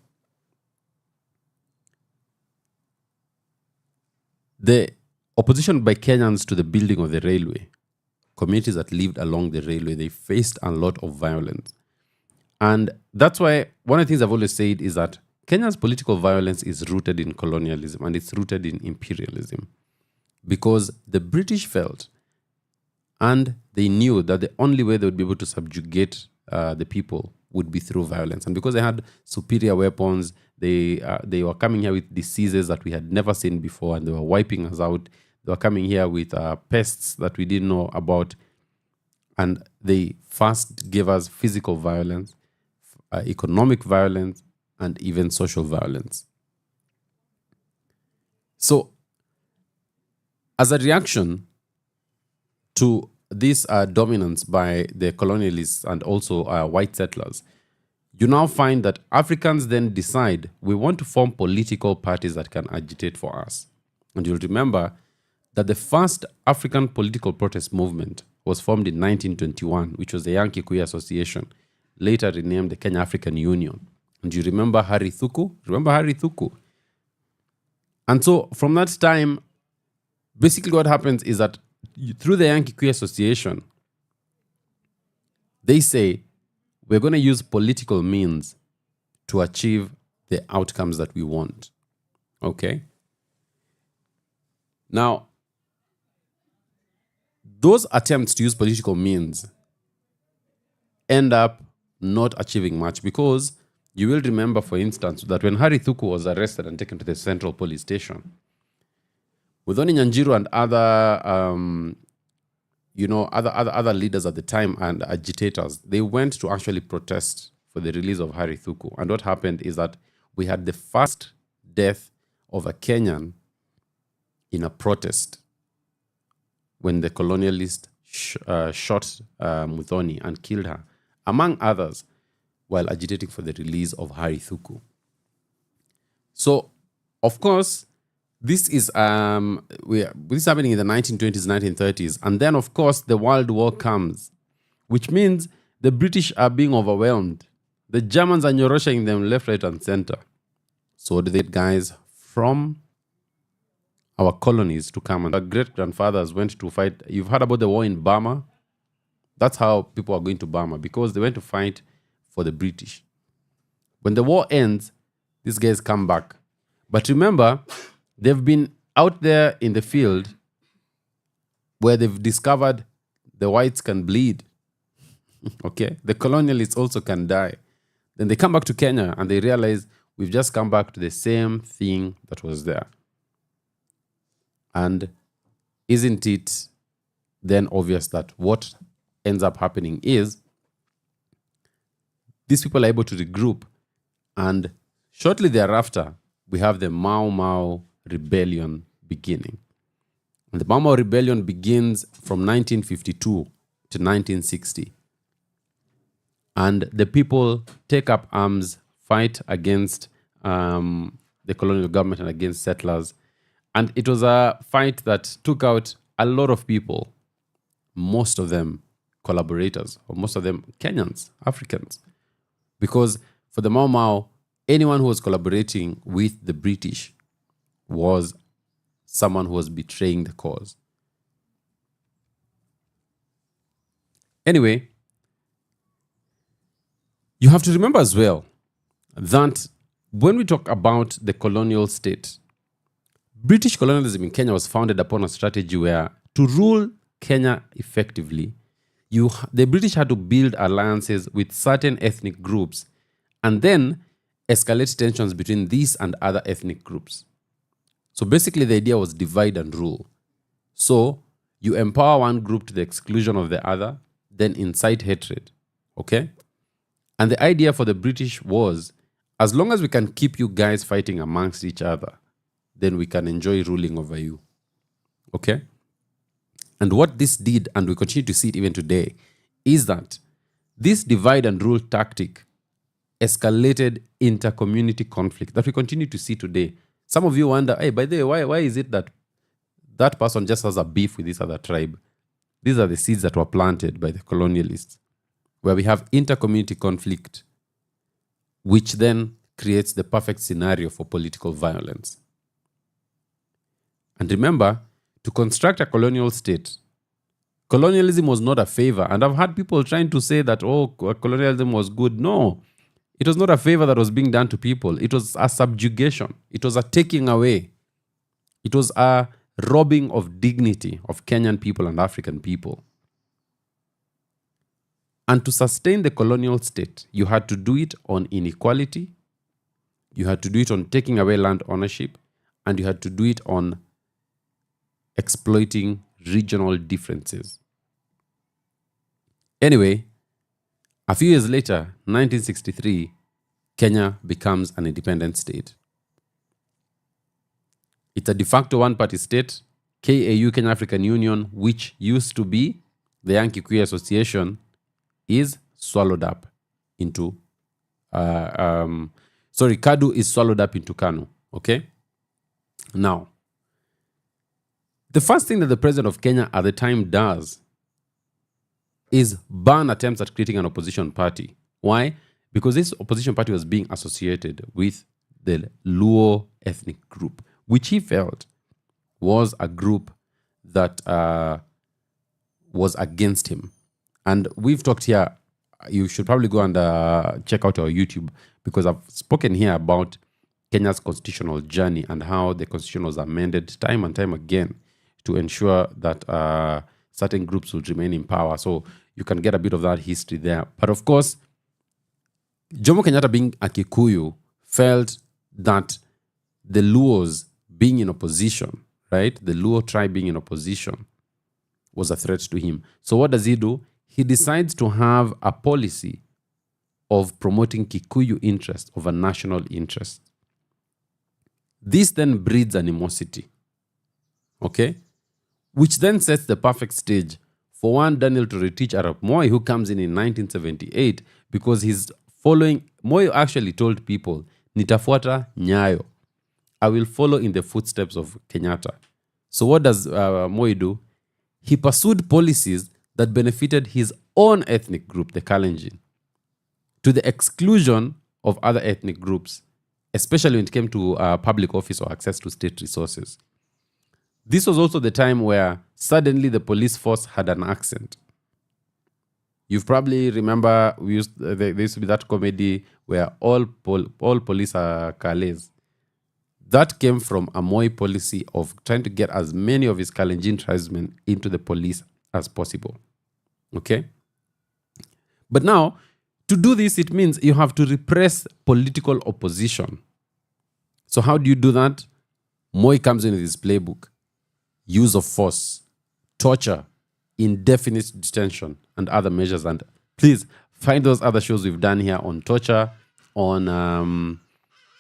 The opposition by Kenyans to the building of the railway, communities that lived along the railway, they faced a lot of violence. And that's why one of the things I've always said is that Kenya's political violence is rooted in colonialism and it's rooted in imperialism. Because the British felt and they knew that the only way they would be able to subjugate the people would be through violence. And because they had superior weapons, they were coming here with diseases that we had never seen before, and they were wiping us out. They were coming here with pests that we didn't know about. And they first gave us physical violence, economic violence, and even social violence. So, as a reaction to this dominance by the colonialists and also white settlers, you now find that Africans then decide we want to form political parties that can agitate for us. And you'll remember that the first African political protest movement was formed in 1921, which was the Young Kikuyu Association, later renamed the Kenya African Union. And you remember Harry Thuku? Remember Harry Thuku? And so from that time, basically what happens is that through the Yankee Queer Association, they say we're going to use political means to achieve the outcomes that we want. Okay? Now, those attempts to use political means end up not achieving much, because you will remember, for instance, that when Harry Thuku was arrested and taken to the Central Police Station, with WaNjeri and other, other leaders at the time and agitators, they went to actually protest for the release of Harry Thuku. And what happened is that we had the first death of a Kenyan in a protest when the colonialist shot Muthoni and killed her, among others, while agitating for the release of Harry Thuku. So, of course, this is happening in the 1920s, 1930s. And then, of course, the World War comes, which means the British are being overwhelmed. The Germans are nyoroshing them left, right, and center. So they get guys from our colonies to come. And our great-grandfathers went to fight. You've heard about the war in Burma? That's how people are going to Burma, because they went to fight for the British. When the war ends, these guys come back. But remember, they've been out there in the field where they've discovered the whites can bleed. Okay? The colonialists also can die. Then they come back to Kenya and they realize we've just come back to the same thing that was there. And isn't it then obvious that what ends up happening is these people are able to regroup, and shortly thereafter, we have the Mau Mau rebellion beginning. And the Mau Mau rebellion begins from 1952 to 1960. And the people take up arms, fight against the colonial government and against settlers. And it was a fight that took out a lot of people, most of them collaborators, or most of them Kenyans, Africans. Because for the Mau Mau, anyone who was collaborating with the British was someone who was betraying the cause. Anyway, you have to remember as well that when we talk about the colonial state, British colonialism in Kenya was founded upon a strategy where to rule Kenya effectively, the British had to build alliances with certain ethnic groups and then escalate tensions between these and other ethnic groups. So basically the idea was divide and rule. So you empower one group to the exclusion of the other, then incite hatred. Okay? And the idea for the British was, as long as we can keep you guys fighting amongst each other, then we can enjoy ruling over you. Okay? And what this did, and we continue to see it even today, is that this divide and rule tactic escalated inter-community conflict that we continue to see today. Some of you wonder, hey, by the way, why is it that that person just has a beef with this other tribe? These are the seeds that were planted by the colonialists, where we have inter-community conflict, which then creates the perfect scenario for political violence. And remember, to construct a colonial state, colonialism was not a favor. And I've had people trying to say that, oh, colonialism was good. No, it was not a favor that was being done to people. It was a subjugation. It was a taking away. It was a robbing of dignity of Kenyan people and African people. And to sustain the colonial state, you had to do it on inequality, you had to do it on taking away land ownership, and you had to do it on exploiting regional differences. Anyway, a few years later, 1963, Kenya becomes an independent state. It's a de facto one-party state. KAU, Kenya African Union, which used to be the Yankee Queer Association, is swallowed up into... KADU is swallowed up into KANU. Okay? Now, the first thing that the president of Kenya at the time does is ban attempts at creating an opposition party. Why? Because this opposition party was being associated with the Luo ethnic group, which he felt was a group that was against him. And we've talked here, you should probably go and check out our YouTube, because I've spoken here about Kenya's constitutional journey and how the constitution was amended time and time again to ensure that certain groups would remain in power. So you can get a bit of that history there. But of course, Jomo Kenyatta, being a Kikuyu, felt that the Luos being in opposition, right? The Luo tribe being in opposition was a threat to him. So what does he do? He decides to have a policy of promoting Kikuyu interest over national interest. This then breeds animosity, okay? Which then sets the perfect stage for one Daniel Toroitich Arap Moi, who comes in 1978, because he's following. Moi actually told people, nitafuata nyayo. I will follow in the footsteps of Kenyatta. So what does Moi do? He pursued policies that benefited his own ethnic group, the Kalenjin, to the exclusion of other ethnic groups, especially when it came to public office or access to state resources. This was also the time where suddenly the police force had an accent. You probably remember there used to be that comedy where all police are Kales. That came from a Moi policy of trying to get as many of his Kalenjin tribesmen into the police as possible. Okay? But now, to do this, it means you have to repress political opposition. So how do you do that? Moi comes in with his playbook. Use of force, torture, indefinite detention, and other measures. And please find those other shows we've done here on torture, on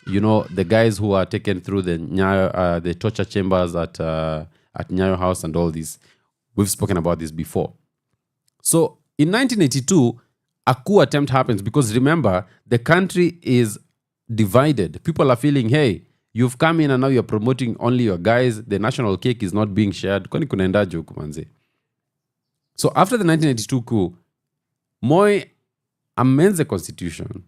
the guys who are taken through the torture chambers at Nyayo House and all this. We've spoken about this before. So in 1982, a coup attempt happens because remember, the country is divided. People are feeling, hey, you've come in and now you're promoting only your guys. The national cake is not being shared. So after the 1982 coup, Moi amends the constitution,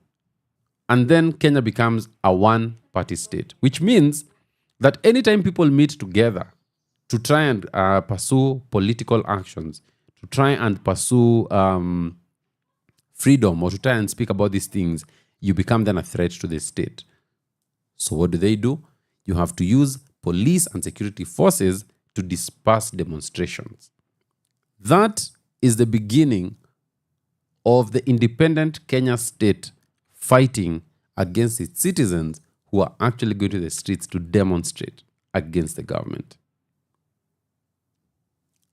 and then Kenya becomes a one-party state, which means that anytime people meet together to try and pursue political actions, to try and pursue freedom, or to try and speak about these things, you become then a threat to the state. So what do? You have to use police and security forces to disperse demonstrations. That is the beginning of the independent Kenya state fighting against its citizens who are actually going to the streets to demonstrate against the government.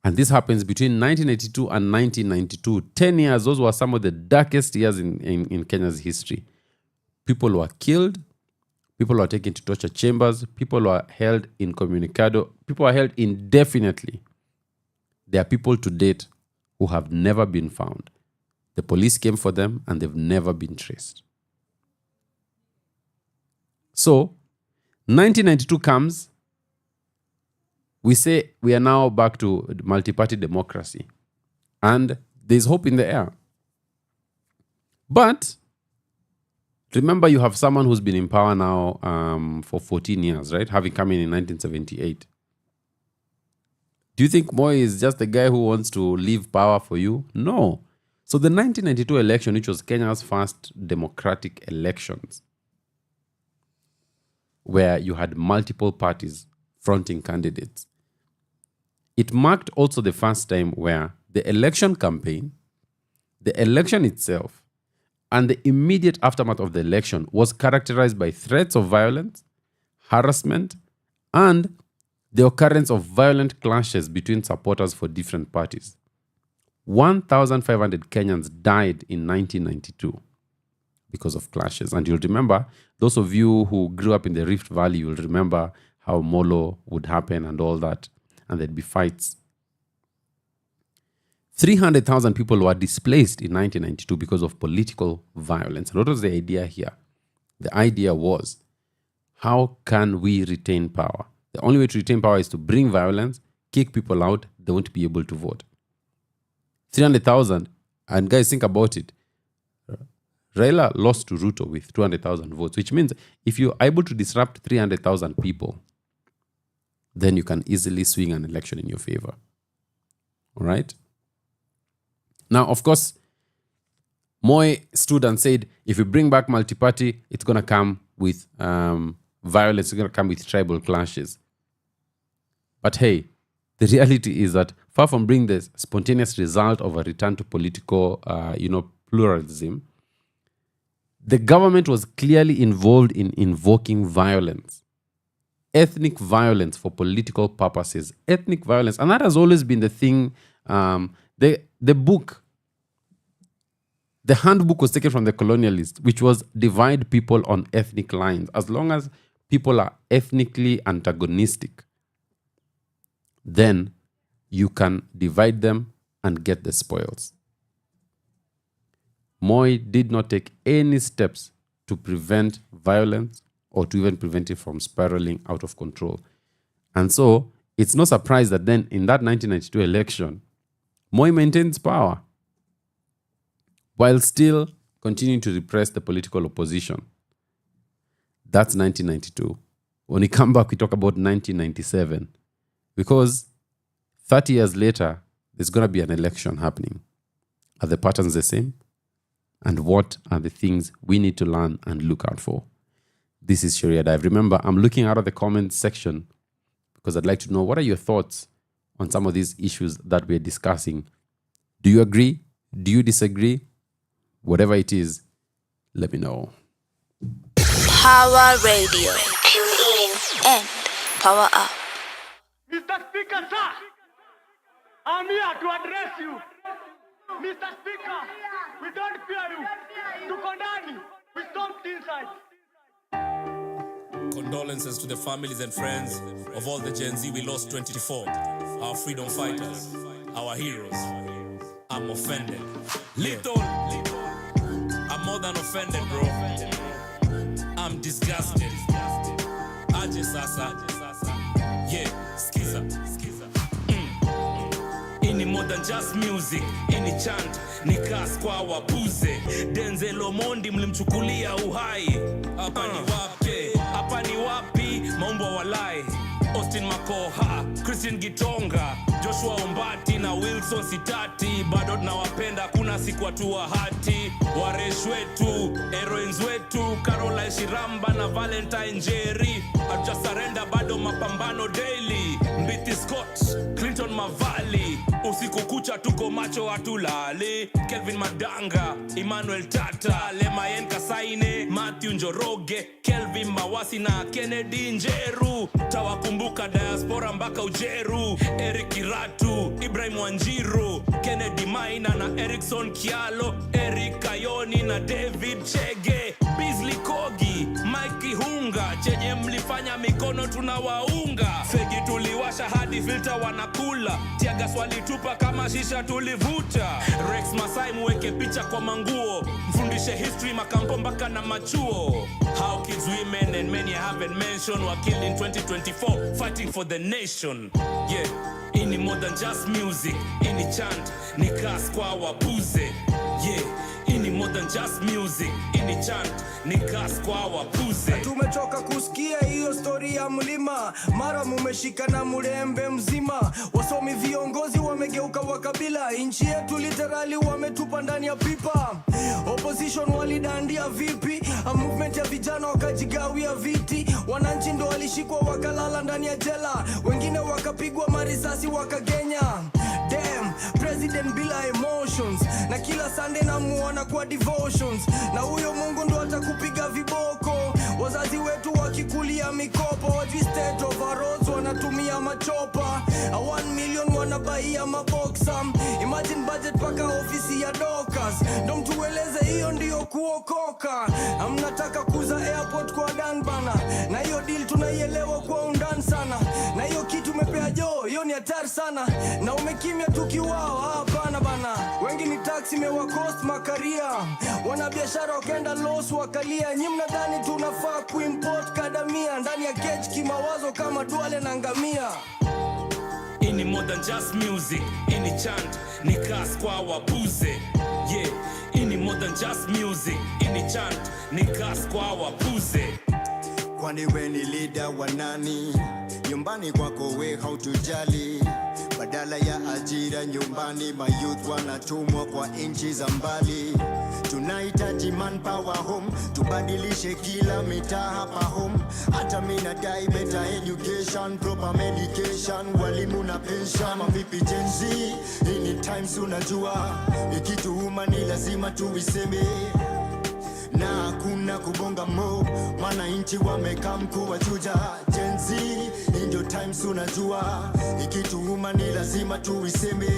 And this happens between 1982 and 1992. 10 years, those were some of the darkest years in Kenya's history. People were killed. People were taken to torture chambers. People were held incommunicado. People were held indefinitely. There are people to date who have never been found. The police came for them and they've never been traced. So, 1992 comes. We say we are now back to multi-party democracy. And there's hope in the air. But remember, you have someone who's been in power now for 14 years, right? Having come in 1978. Do you think Moi is just the guy who wants to leave power for you? No. So the 1992 election, which was Kenya's first democratic elections, where you had multiple parties fronting candidates, it marked also the first time where the election campaign, the election itself, and the immediate aftermath of the election was characterized by threats of violence, harassment, and the occurrence of violent clashes between supporters for different parties. 1,500 Kenyans died in 1992 because of clashes. And you'll remember, those of you who grew up in the Rift Valley, you'll remember how Molo would happen and all that, and there'd be fights. 300,000 people were displaced in 1992 because of political violence. And what was the idea here? The idea was, how can we retain power? The only way to retain power is to bring violence, kick people out, they won't be able to vote. 300,000, and guys, think about it. Raila lost to Ruto with 200,000 votes, which means if you're able to disrupt 300,000 people, then you can easily swing an election in your favor. All right? Now, of course, Moi stood and said, if you bring back multi-party, it's going to come with violence, it's going to come with tribal clashes. But hey, the reality is that far from bringing the spontaneous result of a return to political, pluralism, the government was clearly involved in invoking violence. Ethnic violence for political purposes. Ethnic violence. And that has always been the thing. The book, the handbook was taken from the colonialists, which was divide people on ethnic lines. As long as people are ethnically antagonistic, then you can divide them and get the spoils. Moi did not take any steps to prevent violence or to even prevent it from spiraling out of control. And so it's no surprise that then in that 1992 election, Moi maintains power while still continuing to repress the political opposition. That's 1992. When we come back, we talk about 1997. Because 30 years later, there's going to be an election happening. Are the patterns the same? And what are the things we need to learn and look out for? This is Sheria Dive. Remember, I'm looking out of the comments section because I'd like to know what are your thoughts on some of these issues that we're discussing. Do you agree? Do you disagree? Whatever it is, let me know. Power Radio. Tune in and power up. Mr. Speaker, sir, I'm here to address you. Mr. Speaker, we don't fear you. Tukondani, we stomped inside. Condolences to the families and friends of all the Gen Z we lost 2024. Our freedom fighters, our heroes. I'm offended. Little. I'm more than offended, bro. I'm disgusted. Aje sasa. Yeah, skiza. Ini more than just music, ini chant, ni kas kwa wapuze. Denzel Omondi mlimchukulia uhai. Hapa ni wapi, maumbo walai. Austin Makoha, Christian Gitonga, Joshua Ombati na Wilson Sitati. Bado tunawapenda, kuna siku watu wa hati. Waresh wetu, heroines wetu, Caroline Shiramba na Valentine Jerry. Hatuja surrender, bado mapambano daily. Mbiti Scott, Clinton Mavali. Usiku kucha tuko macho hatulali. Kelvin Madanga, Emmanuel Tata, Lemayen Kasaine, Matthew Njoroge, Kelvin Mawasi na Kennedy Njeru. Tawakumbuka diaspora mpaka Ujeru. Eric Kiratu, Ibrahim Wanjiru, Kennedy Maina na Erickson Kialo, Eric Kayoni na David Chege, Beasley Kogi, Mike Hunga. Chenye mlifanya mikono tunawaunga. Fegi tuliwasha hadi filter wanakula. Tiaga swali tupa kama shisha tulivuta. Rex Masai muweke picha kwa manguo. Mfundishe history makampo mpaka na machuo. How kids, women and men you haven't mentioned were killed in 2024 fighting for the nation. Yeah, ini more than just music, ini chant, ni kas kwa wapuze. Yeah, ini more than just music, ini chant, ni kas kwa wapuze. Tumechoka kusikia hiyo story ya mlima. Mara mumeshika na murembe mzima. Wasomi viongozi wamegeuka wakabila. Inchi yetu literally wametupa ndani ya pipa. Opposition walidandia vipi? A movement ya vijana wakajigawia viti. Wananchi ndo walishikwa wakalala ndani ya jela. Wengine wakapigwa marisasi wakagenya. Damn, president bila emotions. Na kila Sunday namuona kwa devotions. Na huyo Mungu ndo atakupiga viboko. Wazazi wetu wakikulia mikopo. Wajui state of our roads wanatumia machopa. A 1 million wanabaia maboxa. Imagine budget paka ofisi ya Dokas. Ndo mtueleze hiyo ndiyo kuokoka. Amnataka kuza airport kwa Dan bana. Na hiyo deal tunaielewa kwa undani sana. Na hiyo kitu umepea joo, hiyo ni hatari sana. Na umekimya tukiwao, hapana bana. Wengi ni taxi mewa cost makaria. Wanabiashara wakaenda loss wakalia. Nyi mnadhani tunafaa kuimport kadamia. Ndani ya cage kimawazo kama Duale na ngamia. Ini more than just music, ini chant, ni kas kwa wapuze. Yeah, ini more than just music, ini chant, ni kas kwa wapuze. Kwani we ni leader wa nani? nyumbani kwako we hautujali. Badala ya ajira nyumbani, mayouth wanatumwa kwa inchi za mbali. Tunahitaji manpower home, tubadilishe kila mitaa hapa home. Hata mimi nadai better education, proper medication, walimu na pension. Mavipi Gen Z, hii ni times unajua, ikituuma ni lazima tuiseme. Na hakuna kubonga mo, wananchi wamekaa mkuu wa chuja. Gen Z, hii ndio times unajua, ikituuma ni lazima tuiseme.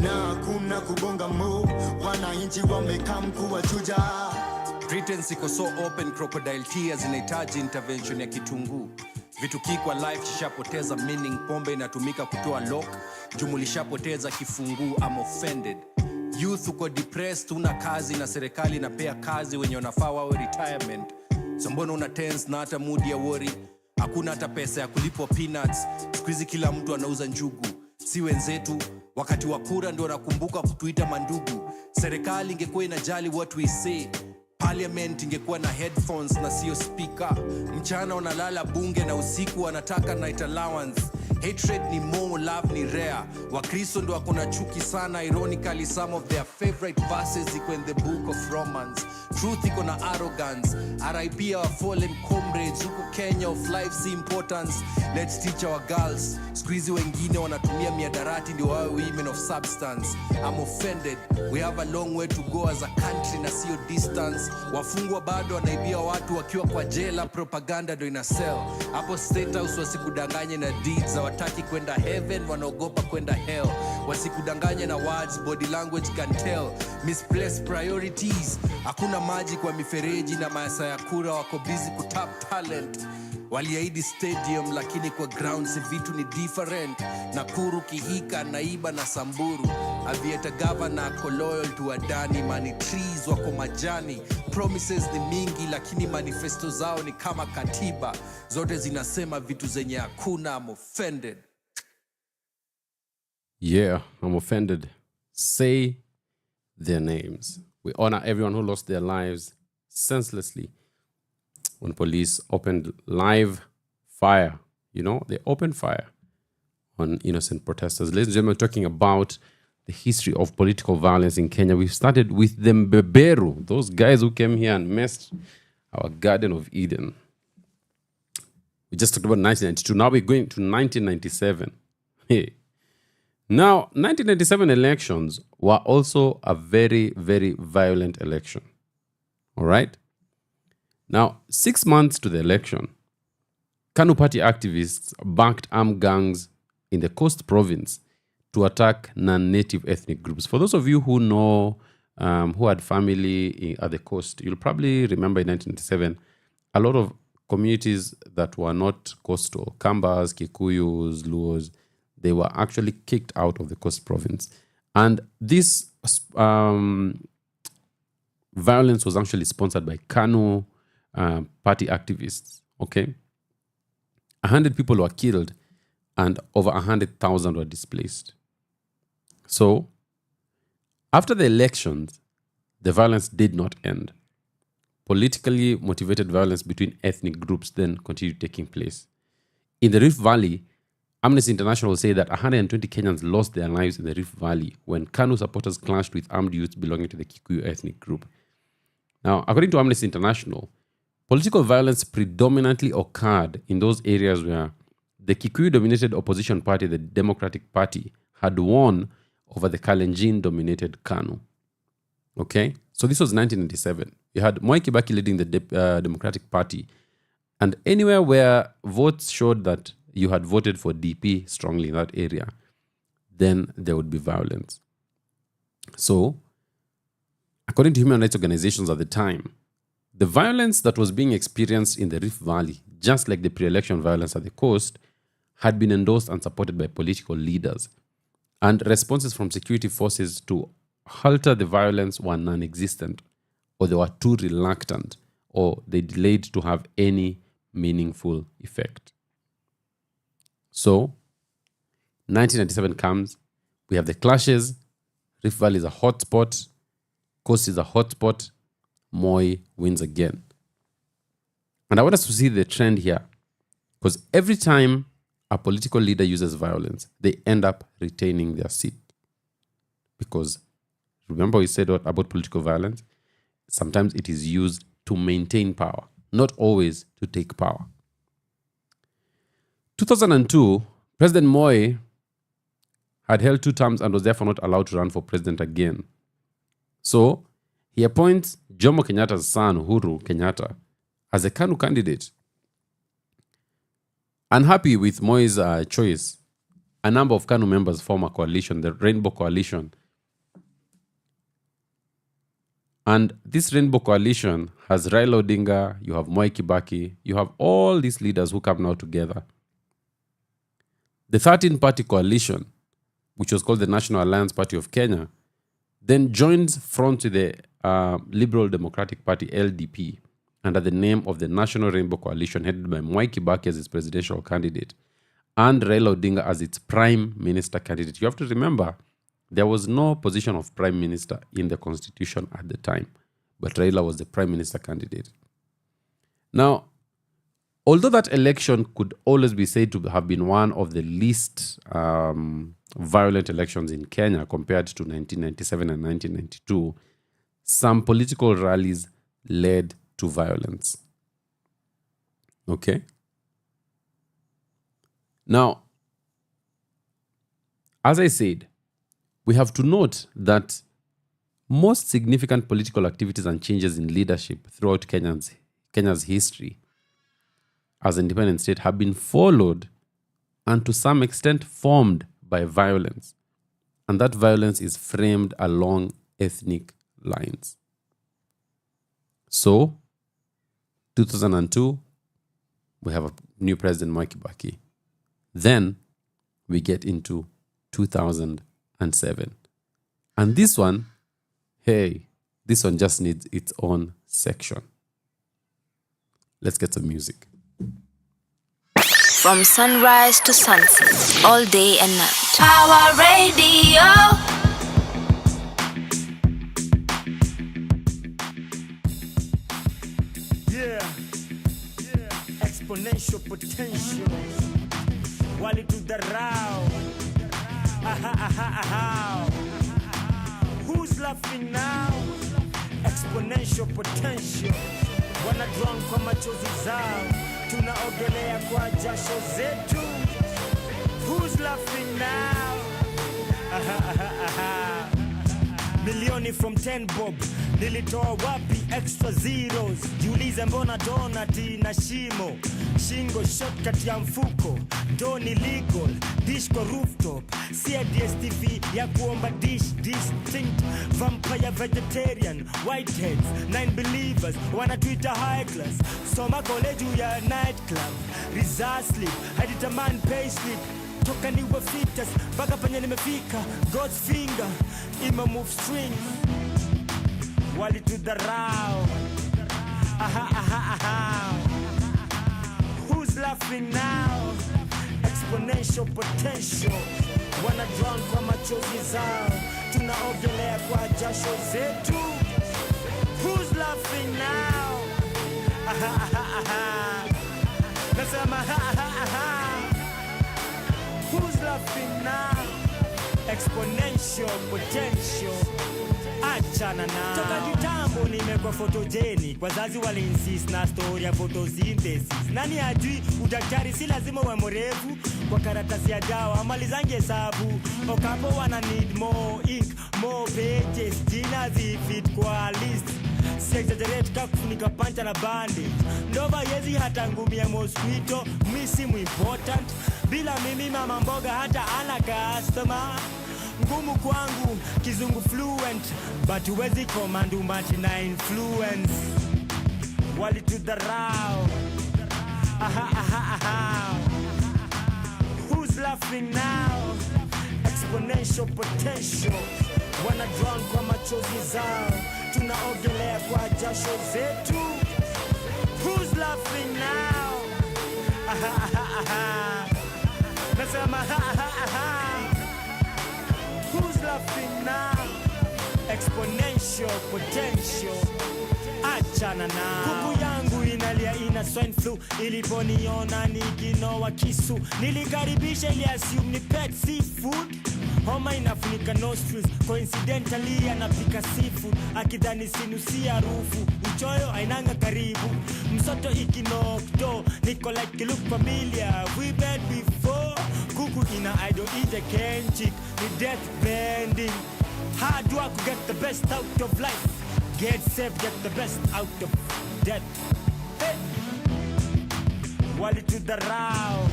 Na hakuna kubonga mo, wananchi wamekaa mkuu wa chuja. Pretense iko so open, crocodile tears zinahitaji intervention ya kitunguu. Vitu kikwa life chishapoteza meaning, pombe inatumika kutoa lock, jumulishapoteza kifunguu. I'm offended. Youth uko depressed, una kazi na serikali inapea kazi wenye wanafaa wawe retirement. So mbona una tense na hata mood ya worry? Hakuna hata pesa ya kulipwa peanuts. Squeezy kila mtu anauza njugu. Si wenzetu wakati wa kura ndio wanakumbuka kutuita mandugu. Serikali ingekuwa inajali what we say, Parliament ingekuwa na headphones na sio speaker. Mchana wanalala bunge na usiku wanataka night allowance. Hatred ni more, love ni rare. Wakristo ndo wako na chuki sana. Ironically, some of their favorite verses iko in the book of Romans. Truth iko na arrogance. RIP our fallen comrades. Huko Kenya of life's importance. Let's teach our girls. Squeezy wengine wanatumia miadarati ndio wawe women of substance. I'm offended. We have a long way to go as a country na sio distance. Wafungwa bado wanaibia watu wakiwa kwa jela, propaganda ndo ina sell. Hapo State House wasikudanganye na deeds. Wataki kwenda heaven, wanaogopa kwenda hell. Wasikudanganye na words, body language can tell. Misplaced priorities. Hakuna maji kwa mifereji na maasa ya kura, wako busy kutap talent. Waliahidi stadium lakini kwa ground si vitu ni different. Nakuru, Kihika, Naiba na Samburu. Avieta governor ako loyal to Adani. Money trees wako majani. Promises ni mingi lakini manifesto zao ni kama katiba. Zote zinasema vitu zenye hakuna. I'm offended. Yeah, I'm offended. Say their names. We honor everyone who lost their lives senselessly when police opened live fire. You know, they opened fire on innocent protesters. Ladies and gentlemen, we're talking about the history of political violence in Kenya. We've started with the Mbeberu, those guys who came here and messed our Garden of Eden. We just talked about 1992. Now we're going to 1997. Hey. Now, 1997 elections were also a very, very violent election. All right? Now, 6 months to the election, KANU party activists backed armed gangs in the Coast province to attack non-native ethnic groups. For those of you who know, who had family at the Coast, you'll probably remember in 1997, a lot of communities that were not coastal, Kambas, Kikuyus, Luos, they were actually kicked out of the Coast province. And this violence was actually sponsored by KANU party activists, okay? 100 people were killed and over 100,000 were displaced. So, after the elections, the violence did not end. Politically motivated violence between ethnic groups then continued taking place. In the Rift Valley, Amnesty International say that 120 Kenyans lost their lives in the Rift Valley when KANU supporters clashed with armed youths belonging to the Kikuyu ethnic group. Now, according to Amnesty International, political violence predominantly occurred in those areas where the Kikuyu-dominated opposition party, the Democratic Party, had won over the Kalenjin-dominated KANU. Okay? So this was 1997. You had Mwai Kibaki leading the Democratic Party. And anywhere where votes showed that you had voted for DP strongly in that area, then there would be violence. So, according to human rights organizations at the time, the violence that was being experienced in the Rift Valley, just like the pre-election violence at the Coast, had been endorsed and supported by political leaders. And responses from security forces to halter the violence were non-existent, or they were too reluctant, or they delayed to have any meaningful effect. So, 1997 comes, we have the clashes, Rift Valley is a hotspot, Coast is a hotspot, Moi wins again. And I want us to see the trend here. Because every time a political leader uses violence, they end up retaining their seat. Because remember we said what about political violence? Sometimes it is used to maintain power, not always to take power. 2002, President Moi had held 2 terms and was therefore not allowed to run for president again. So he appoints Jomo Kenyatta's son, Uhuru Kenyatta, as a KANU candidate. Unhappy with Moi's choice, a number of KANU members form a coalition, the Rainbow Coalition. And this Rainbow Coalition has Raila Odinga, you have Mwai Kibaki, you have all these leaders who come now together. The 13-party coalition, which was called the National Alliance Party of Kenya, then joins front to the Liberal Democratic Party, LDP, under the name of the National Rainbow Coalition, headed by Mwai Kibaki as its presidential candidate and Raila Odinga as its prime minister candidate. You have to remember, there was no position of prime minister in the constitution at the time, but Raila was the prime minister candidate. Now, although that election could always be said to have been one of the least violent elections in Kenya compared to 1997 and 1992, some political rallies led to violence. Okay? Now, as I said, we have to note that most significant political activities and changes in leadership throughout Kenya's history as an independent state have been followed and to some extent formed by violence. And that violence is framed along ethnic lines. So, 2002, we have a new president, Mwai Kibaki. Then we get into 2007. And this one, this one just needs its own section. Let's get some music. From sunrise to sunset, all day and night. Pawaradio. Exponential potential. Wali to the row. Who's laughing now? Exponential potential. Wana drown kwa machozi zao. Tunaogelea kwa jasho zetu. Who's laughing now? Milioni from 10 bob. Nilitoa wapi extra zeros? Jiulize mbona donati na shimo. Shingo shortcut ya mfuko. Doni legal. Dish kwa rooftop. Sia DSTV ya kuomba dish. Distinct. Vampire vegetarian. Whiteheads. 9 believers. Wanatuita high class. Soma college ya nightclub. Reserve sleep. Haditaman pay slip. Toka niwe fitas. Baka penye nimefika. God's finger. Ima move string. Wali to the row. Who's laughing now? Exponential potential. Wana drown kwa machozi zao. Tunaogelea kwa jasho zetu. Who's laughing now? Nasema who's laughing now? Exponential potential. Achana na toka kitambo nimekuwa photogenic. Wazazi waliinsist na story ya photosynthesis. Nani ajui udaktari si lazima uwe mrefu. Kwa karatasi ya dawa amalizange hesabu. Okapo wana need more ink, more pages. Jina zifit kwa list. Si exaggerate kakufunika pancha na bandage. Ndova yezi hata ngumi ya mosquito. Misi mu important. Bila mimi mama mboga hata ana customer. Ngumu kwangu, kizungu fluent. But huwezi command umati na influence. Wali to the row. Who's laughing now? Exponential potential. Wana drown kwa machozi zao. Tunaogelea kwa jasho zetu. Who's laughing now? Nasema who's laughing now? Exponential potential. Achana na kuku yangu ina nikalia ina swine flu, iliponiona nikinoa kisu, nilikaribisha ili assume ni pet seafood. Homa inafunika nostrils, coincidentally anapika seafood, akidhani sinusia harufu, uchoyo ainanga karibu, msoto ikinokto, niko like you look familiar, we met before, kuku ina I don't eat a cane chick, ni death bending, hard work to get the best out of life, get safe, get the best out of death. Hey. Wali to the row,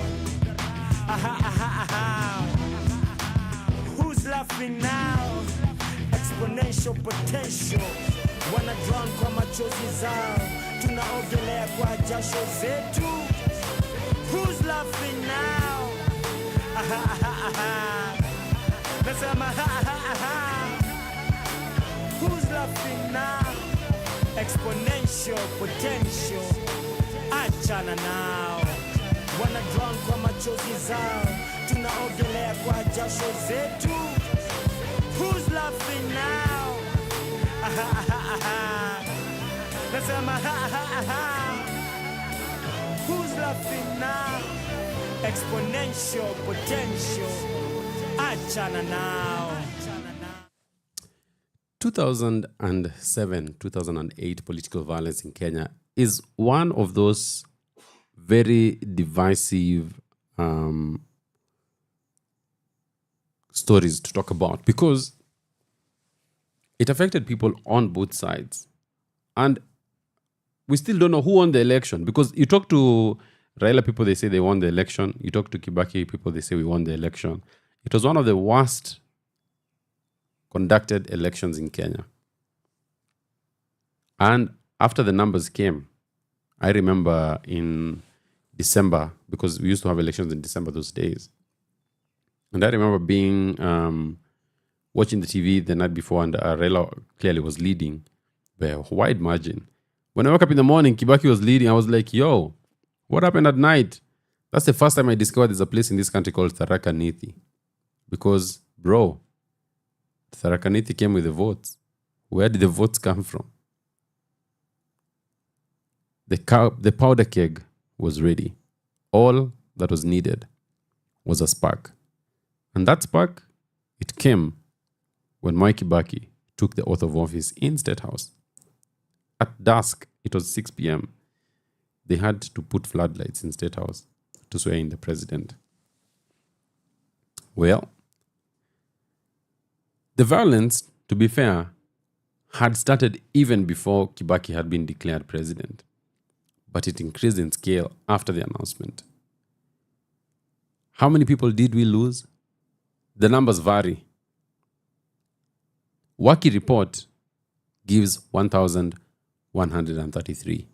aha aha aha. Who's laughing now? Exponential potential. Wanna drown kwa machozi zao, tunaogelea kwa jasho zetu. Who's laughing now? Aha aha aha. Nasema aha aha aha. Who's laughing now? Exponential potential. Achana now. Wanna drown kwa machozi zao, tunaogelea kwa jasho zetu. Who's laughing now? Aha aha aha. Nasema aha aha aha. Who's laughing now? Exponential potential. Achana now. 2007, 2008 political violence in Kenya is one of those very divisive stories to talk about because it affected people on both sides. And we still don't know who won the election because you talk to Raila people, they say they won the election. You talk to Kibaki people, they say we won the election. It was one of the worst conducted elections in Kenya. And after the numbers came, I remember in December, because we used to have elections in December those days. And I remember being, watching the TV the night before, and Raila clearly was leading by a wide margin. When I woke up in the morning, Kibaki was leading. I was like, yo, what happened at night? That's the first time I discovered there's a place in this country called Tharaka Nithi. Because, bro, Tharaka Nithi came with the votes. Where did the votes come from? The powder keg was ready. All that was needed was a spark. And that spark, it came when Mwai Kibaki took the oath of office in State House. At dusk, it was 6 p.m. They had to put floodlights in State House to swear in the president. Well, the violence, to be fair, had started even before Kibaki had been declared president, but it increased in scale after the announcement. How many people did we lose? The numbers vary. Waki report gives 1,133.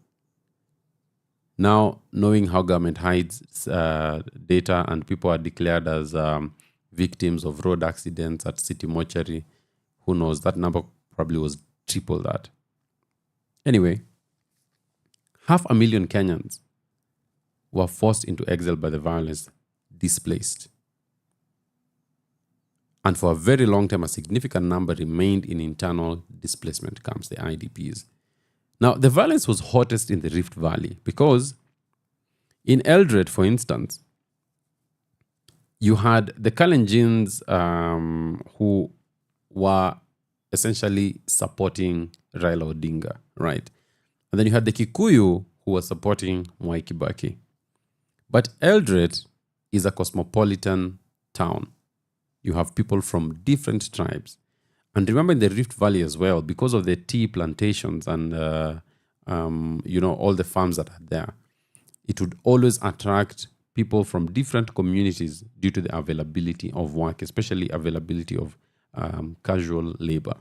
Now, knowing how government hides data and people are declared as victims of road accidents at city mortuary, who knows, that number probably was triple that. Anyway, 500,000 Kenyans were forced into exile by the violence, displaced. And for a very long time, a significant number remained in internal displacement camps, the IDPs. Now, the violence was hottest in the Rift Valley because in Eldoret, for instance, you had the Kalenjins who were essentially supporting Raila Odinga, right? And then you had the Kikuyu who were supporting Mwai Kibaki. But Eldoret is a cosmopolitan town. You have people from different tribes. And remember in the Rift Valley as well, because of the tea plantations and all the farms that are there, it would always attract people from different communities due to the availability of work, especially availability of casual labor.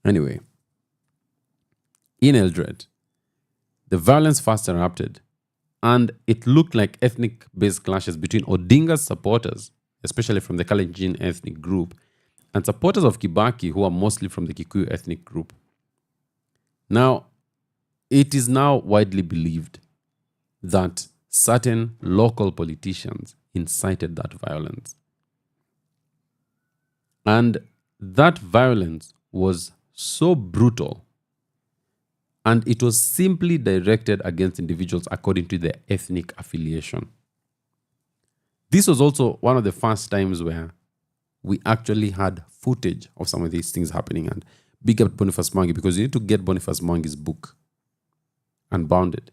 Anyway, in Eldoret, the violence first erupted, and it looked like ethnic-based clashes between Odinga's supporters, especially from the Kalenjin ethnic group, and supporters of Kibaki, who are mostly from the Kikuyu ethnic group. Now, it is now widely believed that certain local politicians incited that violence. And that violence was so brutal and it was simply directed against individuals according to their ethnic affiliation. This was also one of the first times where we actually had footage of some of these things happening. And big up Boniface Mwangi, because you need to get Boniface Mwangi's book, Unbounded,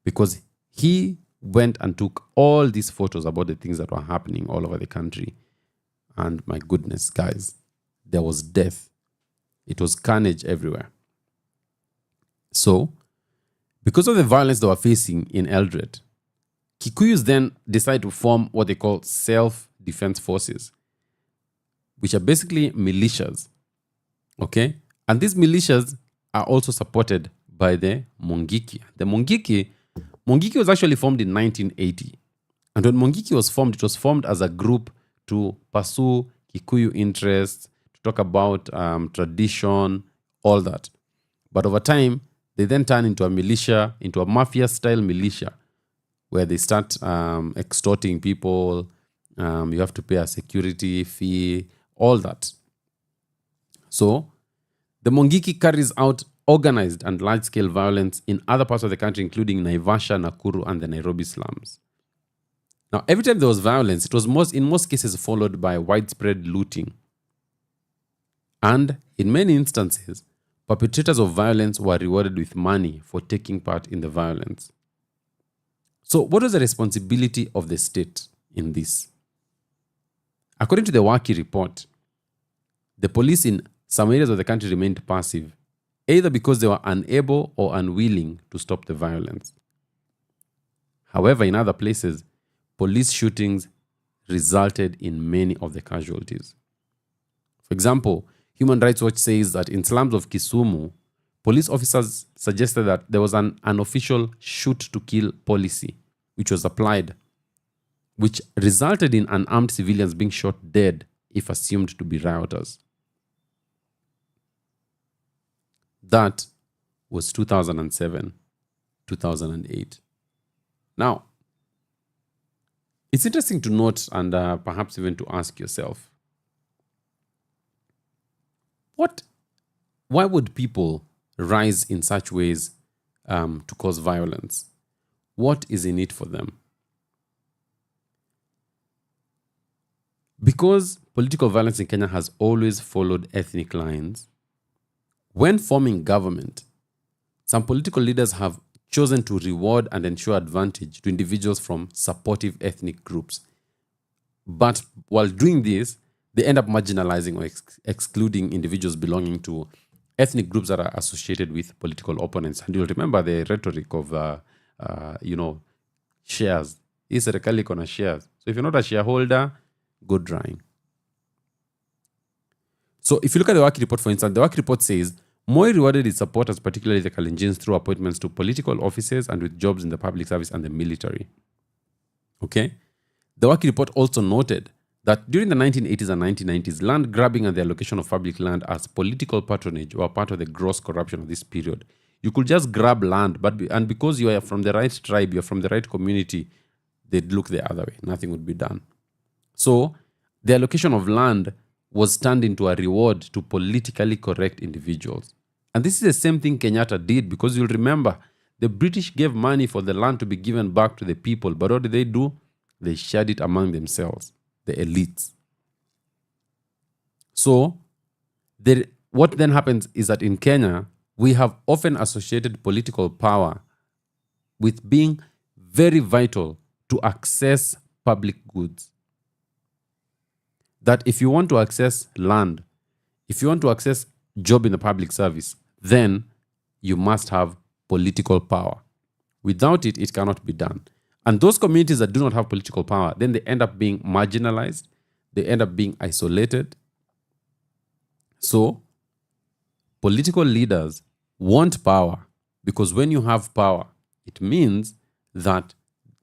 because he went and took all these photos about the things that were happening all over the country. And my goodness, guys, there was death. It was carnage everywhere. So, because of the violence they were facing in Eldred, Kikuyus then decide to form what they call self-defense forces, which are basically militias. Okay? And these militias are also supported by the Mungiki. The Mungiki was actually formed in 1980. And when Mungiki was formed, it was formed as a group to pursue Kikuyu interests, to talk about tradition, all that. But over time, they then turn into a militia, into a mafia-style militia, where they start extorting people. You have to pay a security fee, all that. So, the Mungiki carries out organized and large-scale violence in other parts of the country, including Naivasha, Nakuru, and the Nairobi slums. Now, every time there was violence, it was in most cases followed by widespread looting. And in many instances, perpetrators of violence were rewarded with money for taking part in the violence. So, what was the responsibility of the state in this? According to the Waki report, the police in some areas of the country remained passive, either because they were unable or unwilling to stop the violence. However, in other places, police shootings resulted in many of the casualties. For example, Human Rights Watch says that in slums of Kisumu, police officers suggested that there was an unofficial shoot-to-kill policy which was applied, which resulted in unarmed civilians being shot dead if assumed to be rioters. That was 2007, 2008. Now, it's interesting to note and perhaps even to ask yourself, why would people rise in such ways to cause violence? What is in it for them? Because political violence in Kenya has always followed ethnic lines, when forming government, some political leaders have chosen to reward and ensure advantage to individuals from supportive ethnic groups. But while doing this, they end up marginalizing or excluding individuals belonging to ethnic groups that are associated with political opponents. And you'll remember the rhetoric of, shares. Hii serikali iko na shares. So if you're not a shareholder, go drying. So if you look at the Waki report, for instance, the Waki report says, Moi rewarded its supporters, particularly the Kalenjins, through appointments to political offices and with jobs in the public service and the military. Okay? The Waki report also noted that during the 1980s and 1990s, land grabbing and the allocation of public land as political patronage were part of the gross corruption of this period. You could just grab land, and because you are from the right tribe, you're from the right community, they'd look the other way. Nothing would be done. So, the allocation of land was turned into a reward to politically correct individuals. And this is the same thing Kenyatta did, because you'll remember, the British gave money for the land to be given back to the people. But what did they do? They shared it among themselves, the elites. So, what then happens is that in Kenya, we have often associated political power with being very vital to access public goods. That if you want to access land, if you want to access job in the public service, then you must have political power. Without it, it cannot be done. And those communities that do not have political power, then they end up being marginalized. They end up being isolated. So, political leaders want power, because when you have power, it means that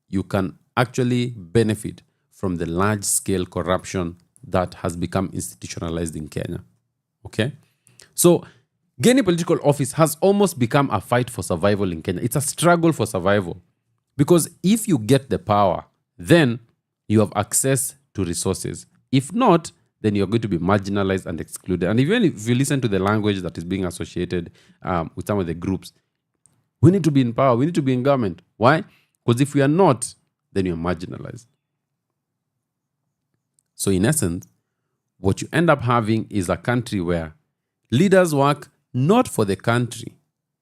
you can actually benefit from the large-scale corruption that has become institutionalized in Kenya. Okay? So, gaining political office has almost become a fight for survival in Kenya. It's a struggle for survival. Because if you get the power, then you have access to resources. If not, then you're going to be marginalized and excluded. And even if you listen to the language that is being associated with some of the groups, we need to be in power, we need to be in government. Why? Because if we are not, then you're marginalized. So in essence, what you end up having is a country where leaders work not for the country,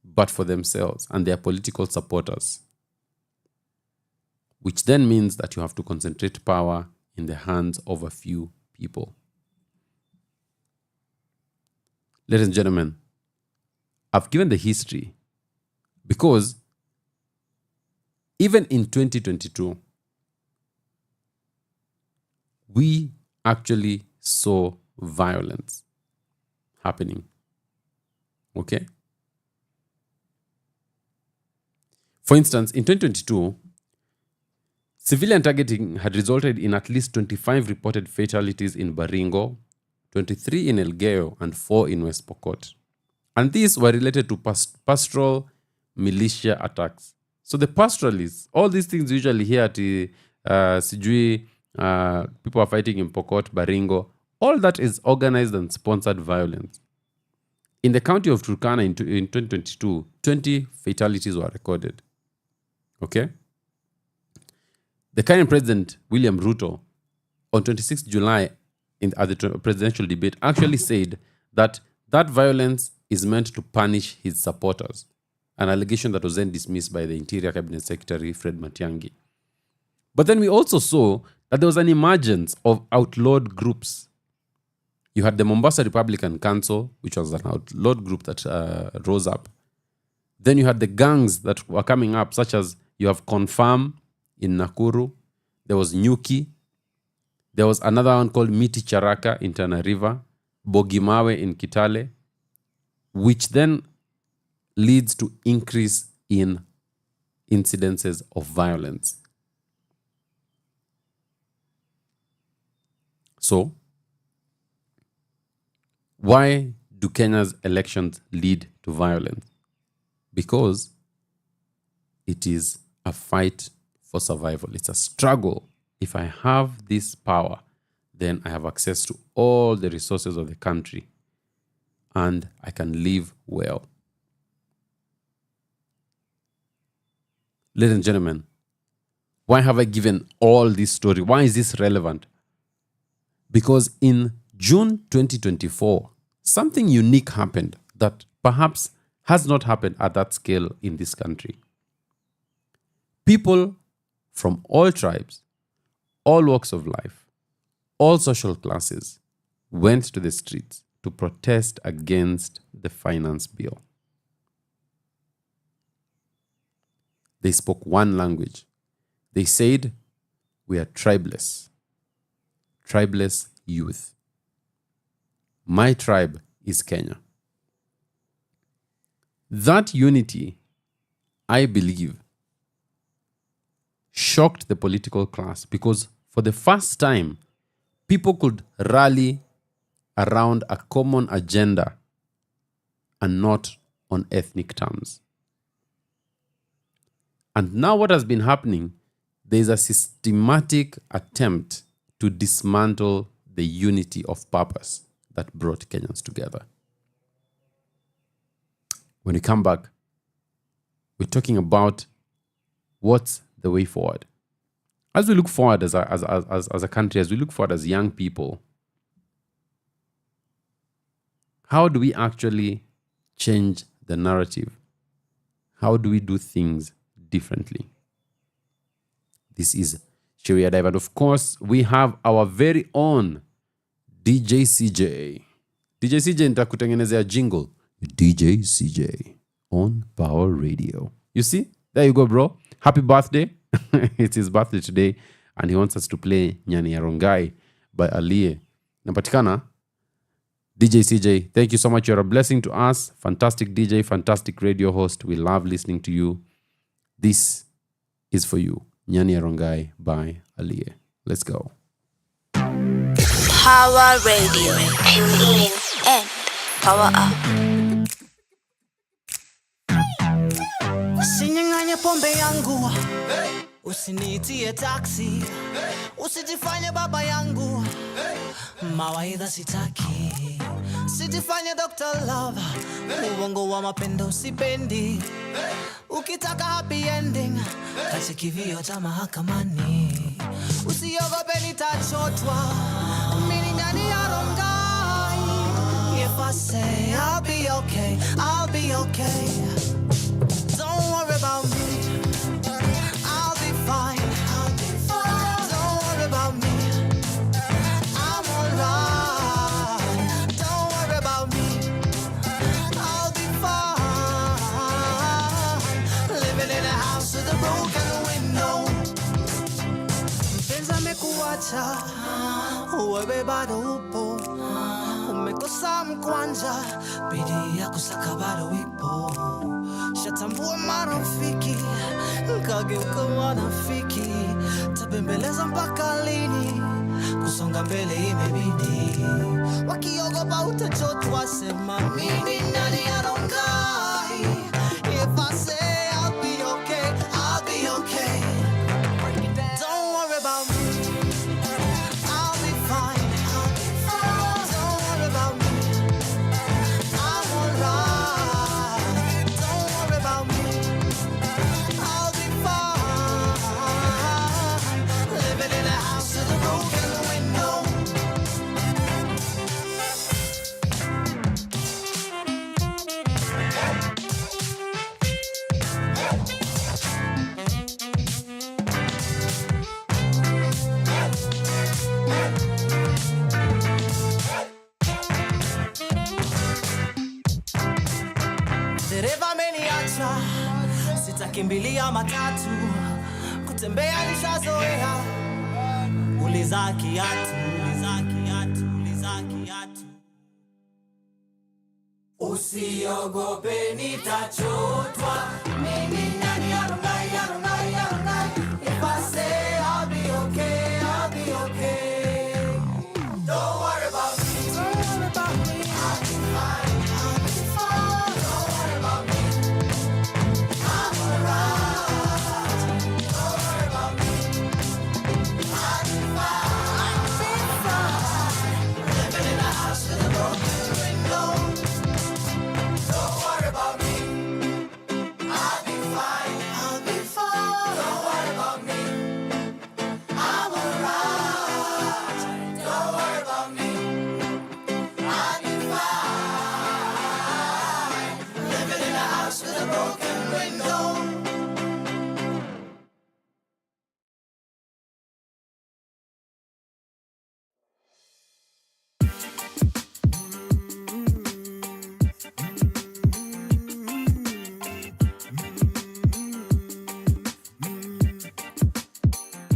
but for themselves and their political supporters, which then means that you have to concentrate power in the hands of a few people. Ladies and gentlemen, I've given the history because even in 2022, we actually saw violence happening. Okay? For instance, in 2022, civilian targeting had resulted in at least 25 reported fatalities in Baringo, 23 in Elgeyo, and 4 in West Pokot. And these were related to pastoral militia attacks. So the pastoralists, all these things you usually hear at Sijui, people are fighting in Pokot, Baringo, all that is organized and sponsored violence. In the county of Turkana in 2022, 20 fatalities were recorded. Okay? The current president, William Ruto, on 26 July at the presidential debate, actually said that that violence is meant to punish his supporters, an allegation that was then dismissed by the Interior Cabinet Secretary, Fred Matiang'i. But then we also saw that there was an emergence of outlawed groups. You had the Mombasa Republican Council, which was an outlawed group that rose up. Then you had the gangs that were coming up, such as you have Confirm in Nakuru. There was Nyuki. There was another one called Miti Charaka in Tana River. Bogimawe in Kitale, which then leads to increase in incidences of violence. So, why do Kenya's elections lead to violence? Because it is a fight for survival. It's a struggle. If I have this power, then I have access to all the resources of the country and I can live well. Ladies and gentlemen, why have I given all this story? Why is this relevant? Because in June 2024, something unique happened that perhaps has not happened at that scale in this country. People from all tribes, all walks of life, all social classes went to the streets to protest against the finance bill. They spoke one language. They said, we are tribeless youth. My tribe is Kenya. That unity, I believe, shocked the political class because for the first time, people could rally around a common agenda and not on ethnic terms. And now what has been happening, there is a systematic attempt to dismantle the unity of purpose that brought Kenyans together. When we come back, we're talking about what's the way forward. As we look forward as a country, as we look forward as young people, how do we actually change the narrative? How do we do things differently? This is Sheria Dive. And of course, we have our very own DJ CJ. DJ CJ nitakutengenezea jingle. DJ CJ on Power Radio. You see? There you go, bro. Happy birthday. It's his birthday today. And he wants us to play Nyani ya Rongai by Aliye. Napatikana. DJ CJ, thank you so much. You're a blessing to us. Fantastic DJ, fantastic radio host. We love listening to you. This is for you. Nyani ya Rongai by Aliye. Let's go. Power Radio. Tune in and power up. Usinyang'anye pombe yangu, usiniitie taxi, usijifanye baba yangu, mawaidha sitaki, sitifanye Dr. Love, uongo wa mapendo sipendi. Ukitaka happy ending, kasi kivio cha mahakamani. Usiogope nitachotwa, mimi ndani ya rongai. If I say I'll be okay, I'll be okay. Don't worry about me, I'll be fine. Don't worry about me, I'm alright. Don't worry about me, I'll be fine. Living in a house with a broken window. Mpenzi amekuacha, wewe bado upo. Umekosa mkwanja, bidii ya kusaka bado ipo. Shatambua marafiki, nkageuka wanafiki. Tabembeleza mpaka lini, kusonga mbele imebidi. Wakiogopa utachotwa, sema mimi nani arongai. If I say I'll be okay, I'll be okay. Don't worry about me, I'll be fine. Don't worry about me, I'm alright. Don't worry about me, I'll be fine. Living in a house with a broken window. Dereva ameniacha, sitakimbilia matatu. Kutembea nishazoea, uliza kiatu, uliza kiatu, uliza kiatu. Usiogope nitachotwa, mimi nani arongai, arongai, arongai. If I say I'll be okay, I'll be okay. Don't worry about me, don't worry about me, I'll be fine, I'll be fine. Don't worry about me, I'm alright. Don't worry about me, I'll be fine, living in a house with a broken window. Don't worry about me, I'll be fine, I'll be fine. Don't worry about me, I'm alright. Don't worry about me, I'll be fine. Living in a house with a broken window.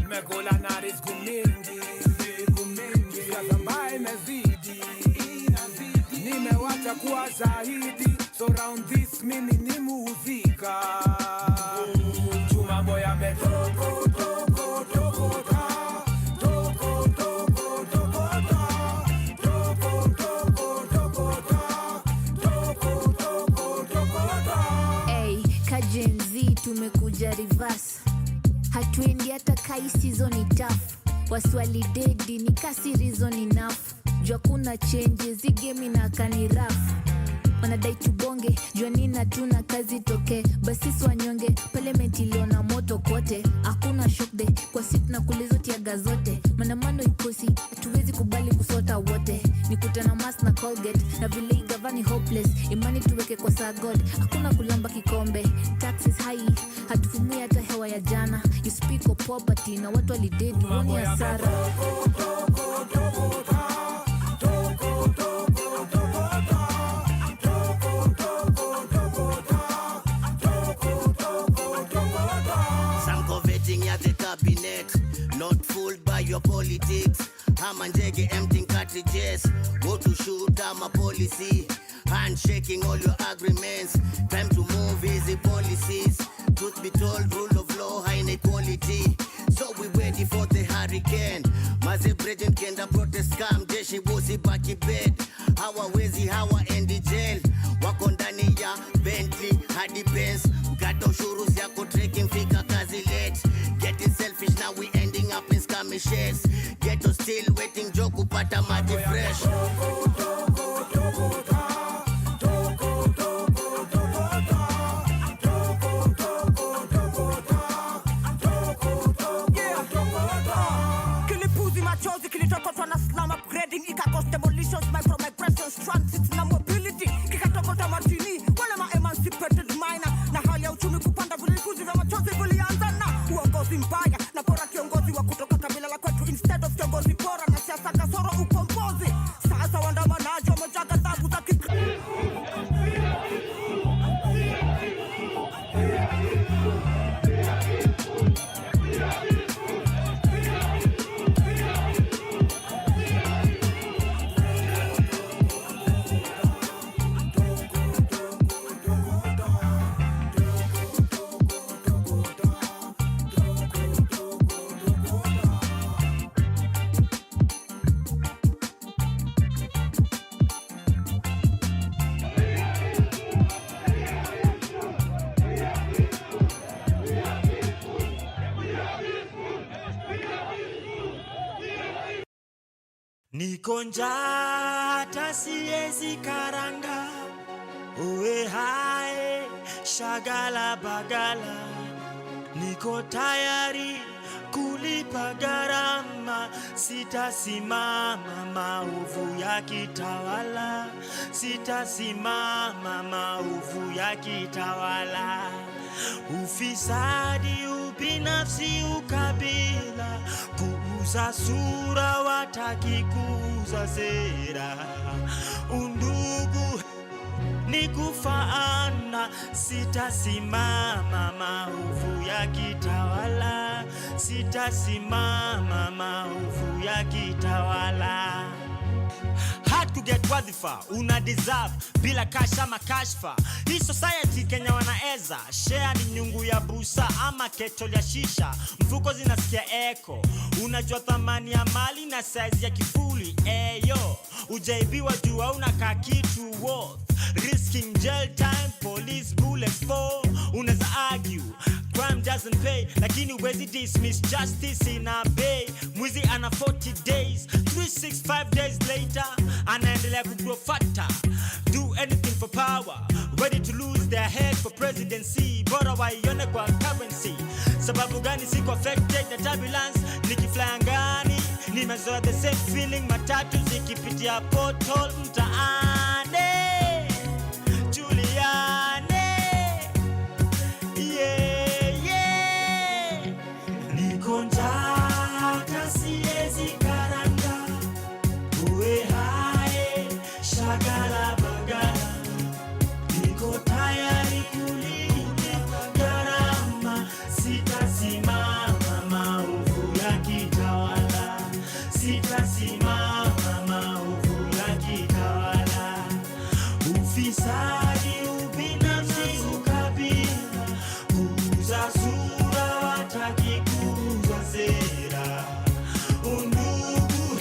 Mekula nari siku mingi, Kazambaye imezidi, nimewacha kuwa zaidi. So round this mimi ni muzika. Mambo yametoko, toko, toko, ta. Toko, toko, toko, ta. Toko, toko, toko, ta. Toko, toko, toko, ta. Hey, kajenzi tumekuja reverse. Hatuendi hata kai season ni tough. Waswali dedi ni kasi reason enough. Jua kuna changes, zi game na kani rough. Wanadai tubonge, jua nina tuna kazi toke. Basi swanyonge, parliament iliona moto kote. Hakuna shock day, kwa sit na kulizo tiaga zote. Manamano ikosi, hatuwezi kubali kusota wote. Nikutana mask na Colgate, na vile igavani hopeless. Imani tuweke kwa saa God, hakuna kulamba kikombe. Taxes high, hatufumui hata hewa ya jana. You speak of poverty, na watu walidedi, woni ya Sara. Some coveting at the cabinet, not fooled by your politics. WaNjeri emptying cartridges, go to shoot, I'm a policy. Handshaking all your agreements, time to move easy policies. Truth be told, rule of law, high inequality. So we ready for the hurricane. Maze Bridget kenda protest scam, jeshi bosi baki bed. Hawawezi hawa endi jail, wako ndani ya Bentley hadi Benz. Mkata ushuru yako trekking fika kazi late. Getting selfish now we ending up in scammy shades. Ghetto still waiting joke pata maji fresh. Kilipuzi machozi kilitokotwa na slum upgrading, ikakost demolitions, micromigrations, transit na mobility, kikatokota martini wale ma emancipated minor, na hali ya uchumi kupanda, vilipuzi vya machozi vilianza na uongozi mbaya na bora kiongozi wa kutoka kabila la kwetu instead of kiongozi bora na siasa kasoro ukombozi. Sasa waandamanaji wamejaa ghadhabu za Niko njaa hata siezi karanga, uwe hae shagala bagala. Niko tayari kulipa gharama, sitasimama maovu ya kitawala, sitasimama maovu ya kitawala. Ufisadi, ubinafsi, ukabila, kuuza sura wataki kuuza sera. Undugu ni kufaana, sitasimama maovu ya kitawala, sitasimama maovu ya kitawala. Hard to get wadhifa, una deserve bila kasha makashfa. Hii society Kenya wanaeza share, ni nyungu ya busa ama ketol ya shisha. Mfuko zinasikia eko, unajua thamani ya mali na size ya kifuli. Eyo, ujaibiwa jua unakaa kitu worth, risking jail time, police bullets for. Unaweza argue crime doesn't pay, lakini uwezi dismiss justice in a bay. Mwizi ana 40 days, 365 days later anaendelea kugrow fatter. Do anything for power, ready to lose their head for presidency. Bora waione kwa currency. Sababu gani siko affected na turbulence? Nikifly angani nimezoea the same feeling, matatu zikipitia portal mtaani. Juliane, yeah, yeah. Niko njaa hata siezi karanga, uwe hae shagala bagala. Niko tayari kulipa gharama, sitasimama maovu ya kitawala, sitasimama maovu ya kitawala. Ufisadi, ubinafsi, ukabila, kuuza sura wataki kuuza sera. Undugu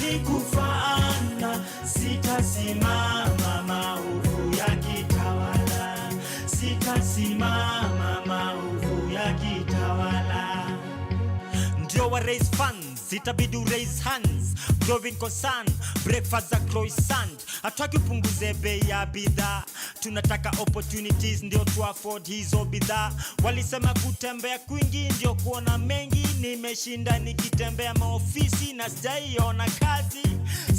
ni kufaana, sitasimama maovu ya kitawala, sitasimama maovu ya kitawala. Ndio wa raise funds, itabidi raise hands. Growing concern, breakfast za croissant. Hataki upunguze bei ya bidhaa, tunataka opportunities ndio tu afford hizo bidhaa. Walisema kutembea kwingi ndio kuona mengi, nimeshinda nikitembea maofisi na sijaiona kazi.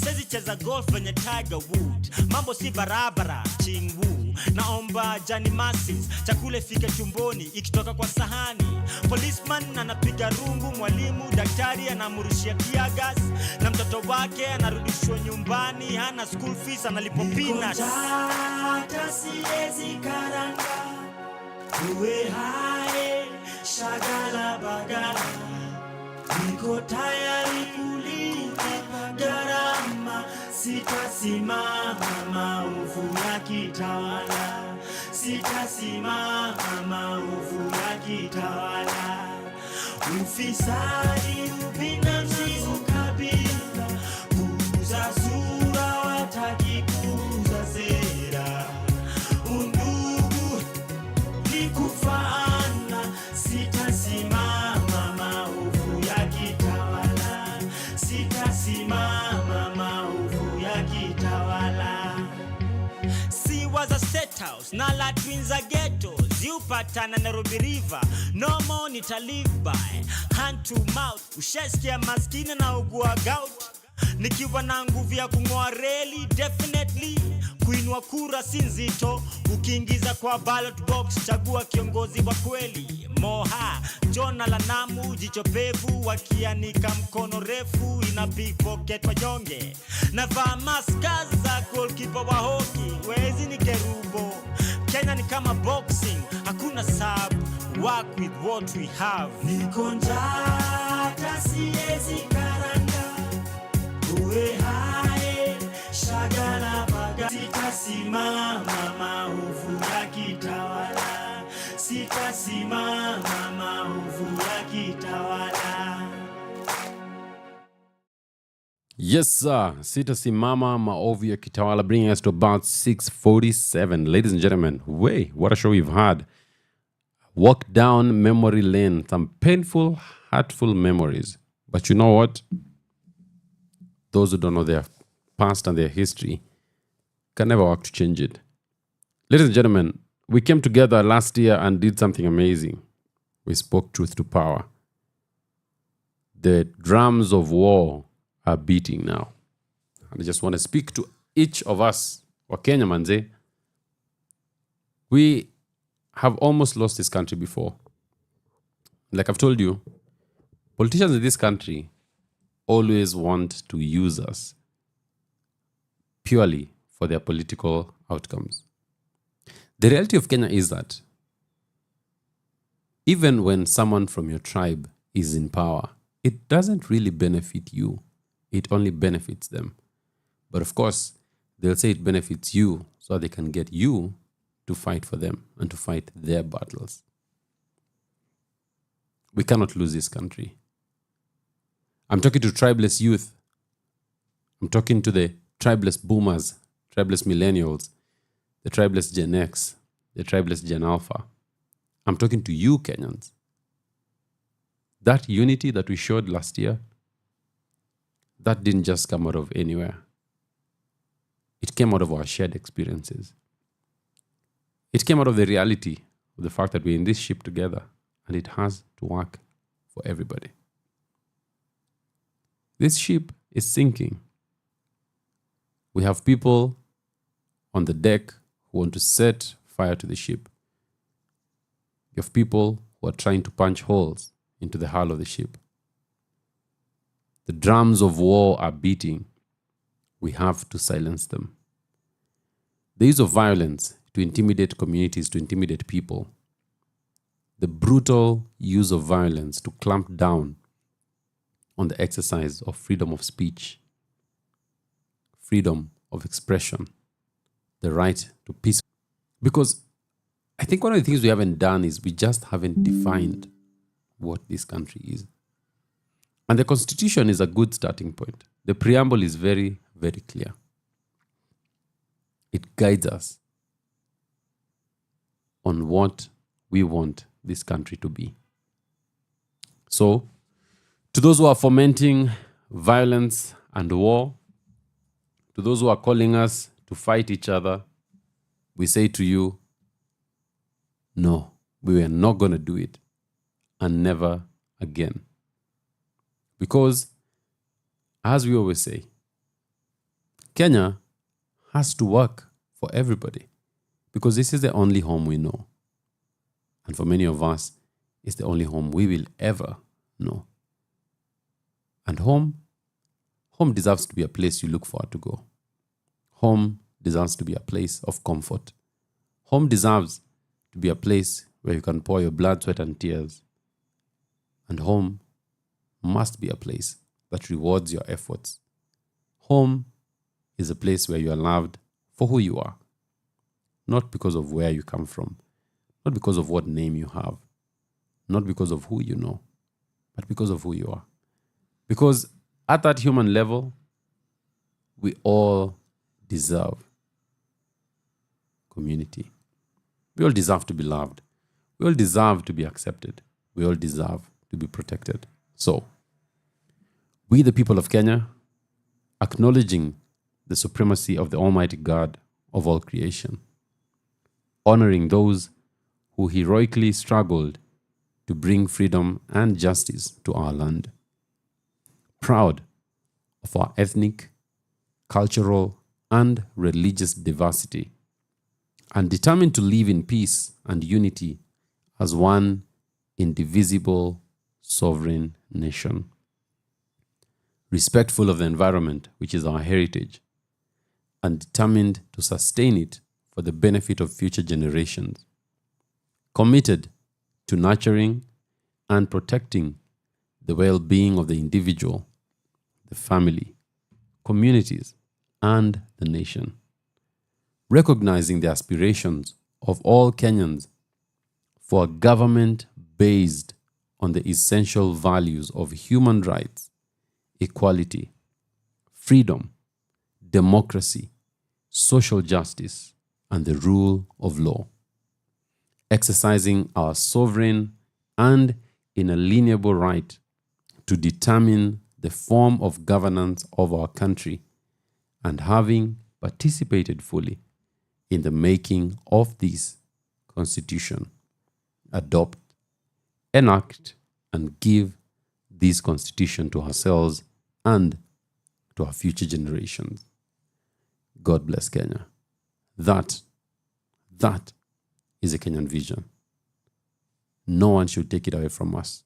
Sezi cheza golf venye Tiger Wood, mambo si barabara Chingwu. Naomba Johnny Masses, chakule fike tumboni ikitoka kwa sahani. Policeman anapiga rungu, mwalimu daktari anamurushia tear gas, na mtoto wake anarudishwa nyumbani, hana school fees, analipo peanuts. Hata siezi karanga, uwe hae shagala bagala. Niko tayari kulipa gharama, sitasimama maovu ya kitawala, sitasimama maovu ya kitawala. Ufisadi, ubinafsi, ukabila, kuuza sura wataki kuuza sera. Undugu ni kufaana, sitasimama maovu ya kitawala, sitasimama nyumba za State House na la Twins za ghetto ziupatana Nairobi River. No more nita live by hand to mouth. Ushasikia maskini na ugua gout. Nikiwa na nguvu ya kung'oa reli, definitely kuinua kura si nzito. Ukiingiza kwa ballot box, chagua kiongozi wa kweli. Moha, Jona la Namu, jicho pevu, wakianika mkono refu, ina pickpocket wanyonge. Navaa maska za goalkeeper wa hockey, wezi ni kerubo. Kenya ni kama boxing, hakuna sub, work with what we have. Niko njaa, siezi karanga, uwe hae, shagala baga. Sitasimama maovu ya kitawala, sitasimama maovu ya kitawala. Yes, sir. Sitasimama maovu ya kitawala, bringing us to about 6:47. Ladies and gentlemen, what a show we've had. Walk down memory lane, some painful, hurtful memories. But you know what? Those who don't know their past and their history can never work to change it. Ladies and gentlemen, we came together last year and did something amazing. We spoke truth to power. The drums of war are beating now. And I just want to speak to each of us. Wakenya manze, we have almost lost this country before. Like I've told you, politicians in this country always want to use us purely for their political outcomes. The reality of Kenya is that even when someone from your tribe is in power, it doesn't really benefit you. It only benefits them. But of course, they'll say it benefits you so they can get you to fight for them and to fight their battles. We cannot lose this country. I'm talking to tribeless youth. I'm talking to the tribeless boomers, tribeless millennials, the tribeless Gen X, the tribeless Gen Alpha. I'm talking to you, Kenyans. That unity that we showed last year, that didn't just come out of anywhere. It came out of our shared experiences. It came out of the reality of the fact that we're in this ship together and it has to work for everybody. This ship is sinking. We have people on the deck who want to set fire to the ship. You have people who are trying to punch holes into the hull of the ship. The drums of war are beating. We have to silence them. The use of violence to intimidate communities, to intimidate people. The brutal use of violence to clamp down on the exercise of freedom of speech, freedom of expression, the right to peace. Because I think one of the things we haven't done is we just haven't defined what this country is. And the Constitution is a good starting point. The preamble is very, very clear. It guides us on what we want this country to be. So, to those who are fomenting violence and war, to those who are calling us to fight each other, we say to you, no, we are not going to do it, and never again. Because, as we always say, Kenya has to work for everybody, because this is the only home we know. And for many of us, it's the only home we will ever know. And home deserves to be a place you look forward to go. Home deserves to be a place of comfort. Home deserves to be a place where you can pour your blood, sweat, and tears. And home must be a place that rewards your efforts. Home is a place where you are loved for who you are, not because of where you come from, not because of what name you have, not because of who you know, but because of who you are. Because at that human level, we all deserve community. We all deserve to be loved. We all deserve to be accepted. We all deserve to be protected. So, we the people of Kenya, acknowledging the supremacy of the Almighty God of all creation, honoring those who heroically struggled to bring freedom and justice to our land. Proud of our ethnic, cultural, and religious diversity, and determined to live in peace and unity as one indivisible, sovereign nation. Respectful of the environment, which is our heritage, and determined to sustain it for the benefit of future generations. Committed to nurturing and protecting the well-being of the individual, the family, communities, and the nation. Recognizing the aspirations of all Kenyans for a government based on the essential values of human rights, equality, freedom, democracy, social justice, and the rule of law. Exercising our sovereign and inalienable right to determine the form of governance of our country, and having participated fully in the making of this Constitution, adopt, enact, and give this Constitution to ourselves and to our future generations. God bless Kenya. That is a Kenyan vision. No one should take it away from us.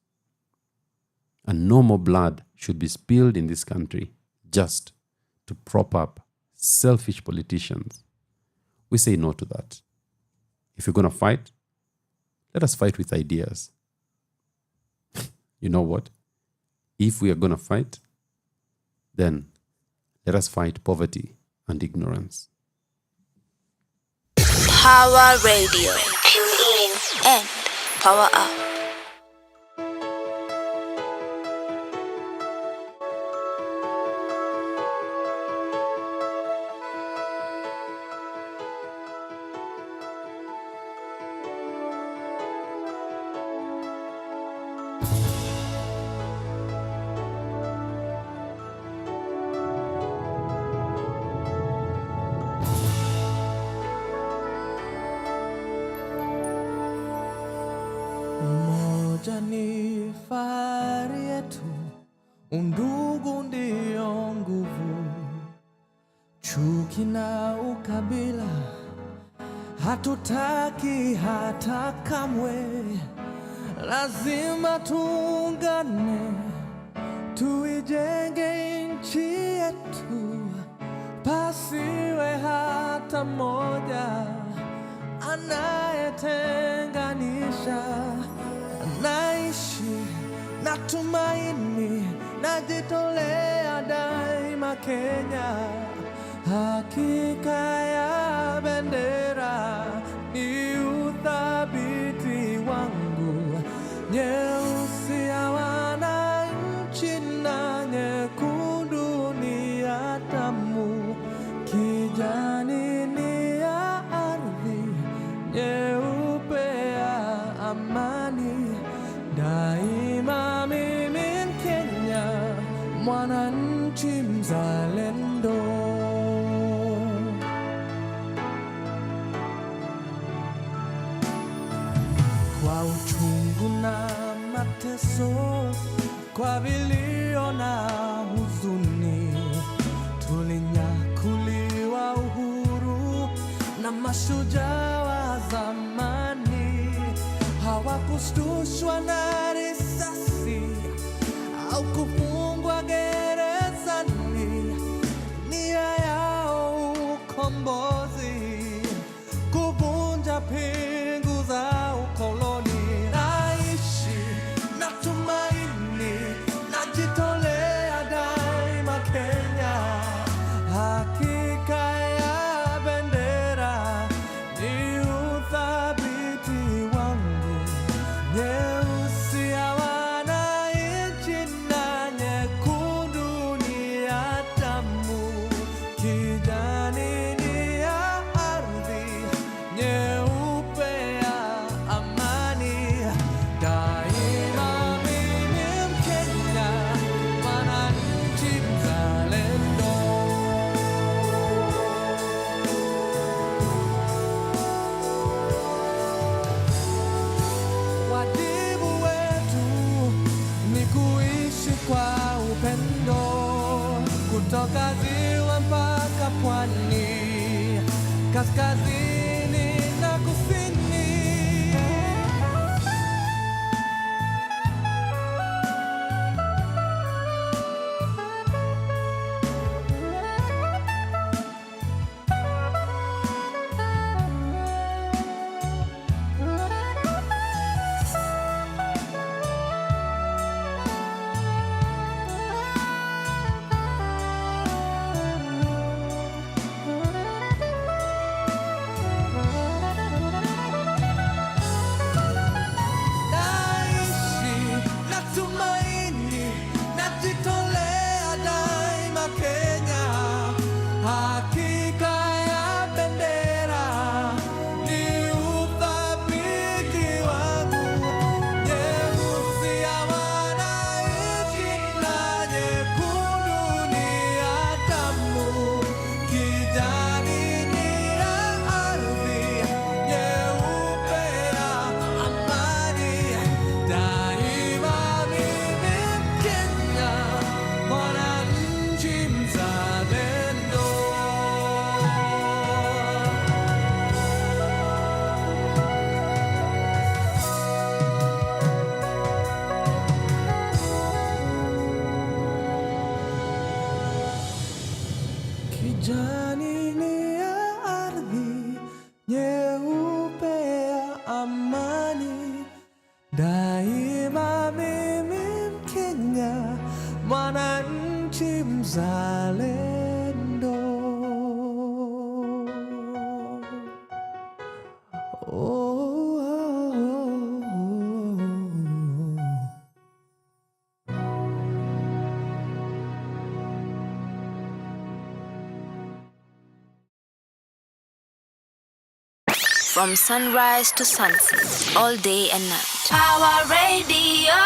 And no more blood should be spilled in this country just to prop up selfish politicians. We say no to that. If you're going to fight, let us fight with ideas. You know what? If we are going to fight, then let us fight poverty and ignorance. Power Radio. Tune in and power up. Umoja ni fahari yetu, undugu ndio nguvu. Chuki na ukabila hatutaki hata kamwe. Lazima tuungane, tuijenge nchi yetu. Pasiwe hata moja anayetenganisha. Naishi na tumaini, najitolea daima Kenya. Hakika ya bendera ni uthabiti wangu. Nyeusi ya wananchi na nyekundu ni ya damu. Kijani ni ya ardhi, nyeupe ya amani. Daima mimi Mkenya, mwananchi mzalendo. Kwa uchungu na mateso, kwa vilio na huzuni, tulinyakuliwa uhuru na mashujaa wa zamani. Hawakushtushwa na risasi au kufungwa gerezani. Nia yao ukombozi, kuvunja pingu za ukoloni. Naishi na tumaini, najitolea daima Kenya. Hakika ya bendera ni uthabiti wangu. Nyeusi ya wananchi na Kijani ni ya ardhi, nyeupe ya amani. Daima mimi Mkenya, mwananchi mzalendo. From sunrise to sunset, all day and night. Pawaradio.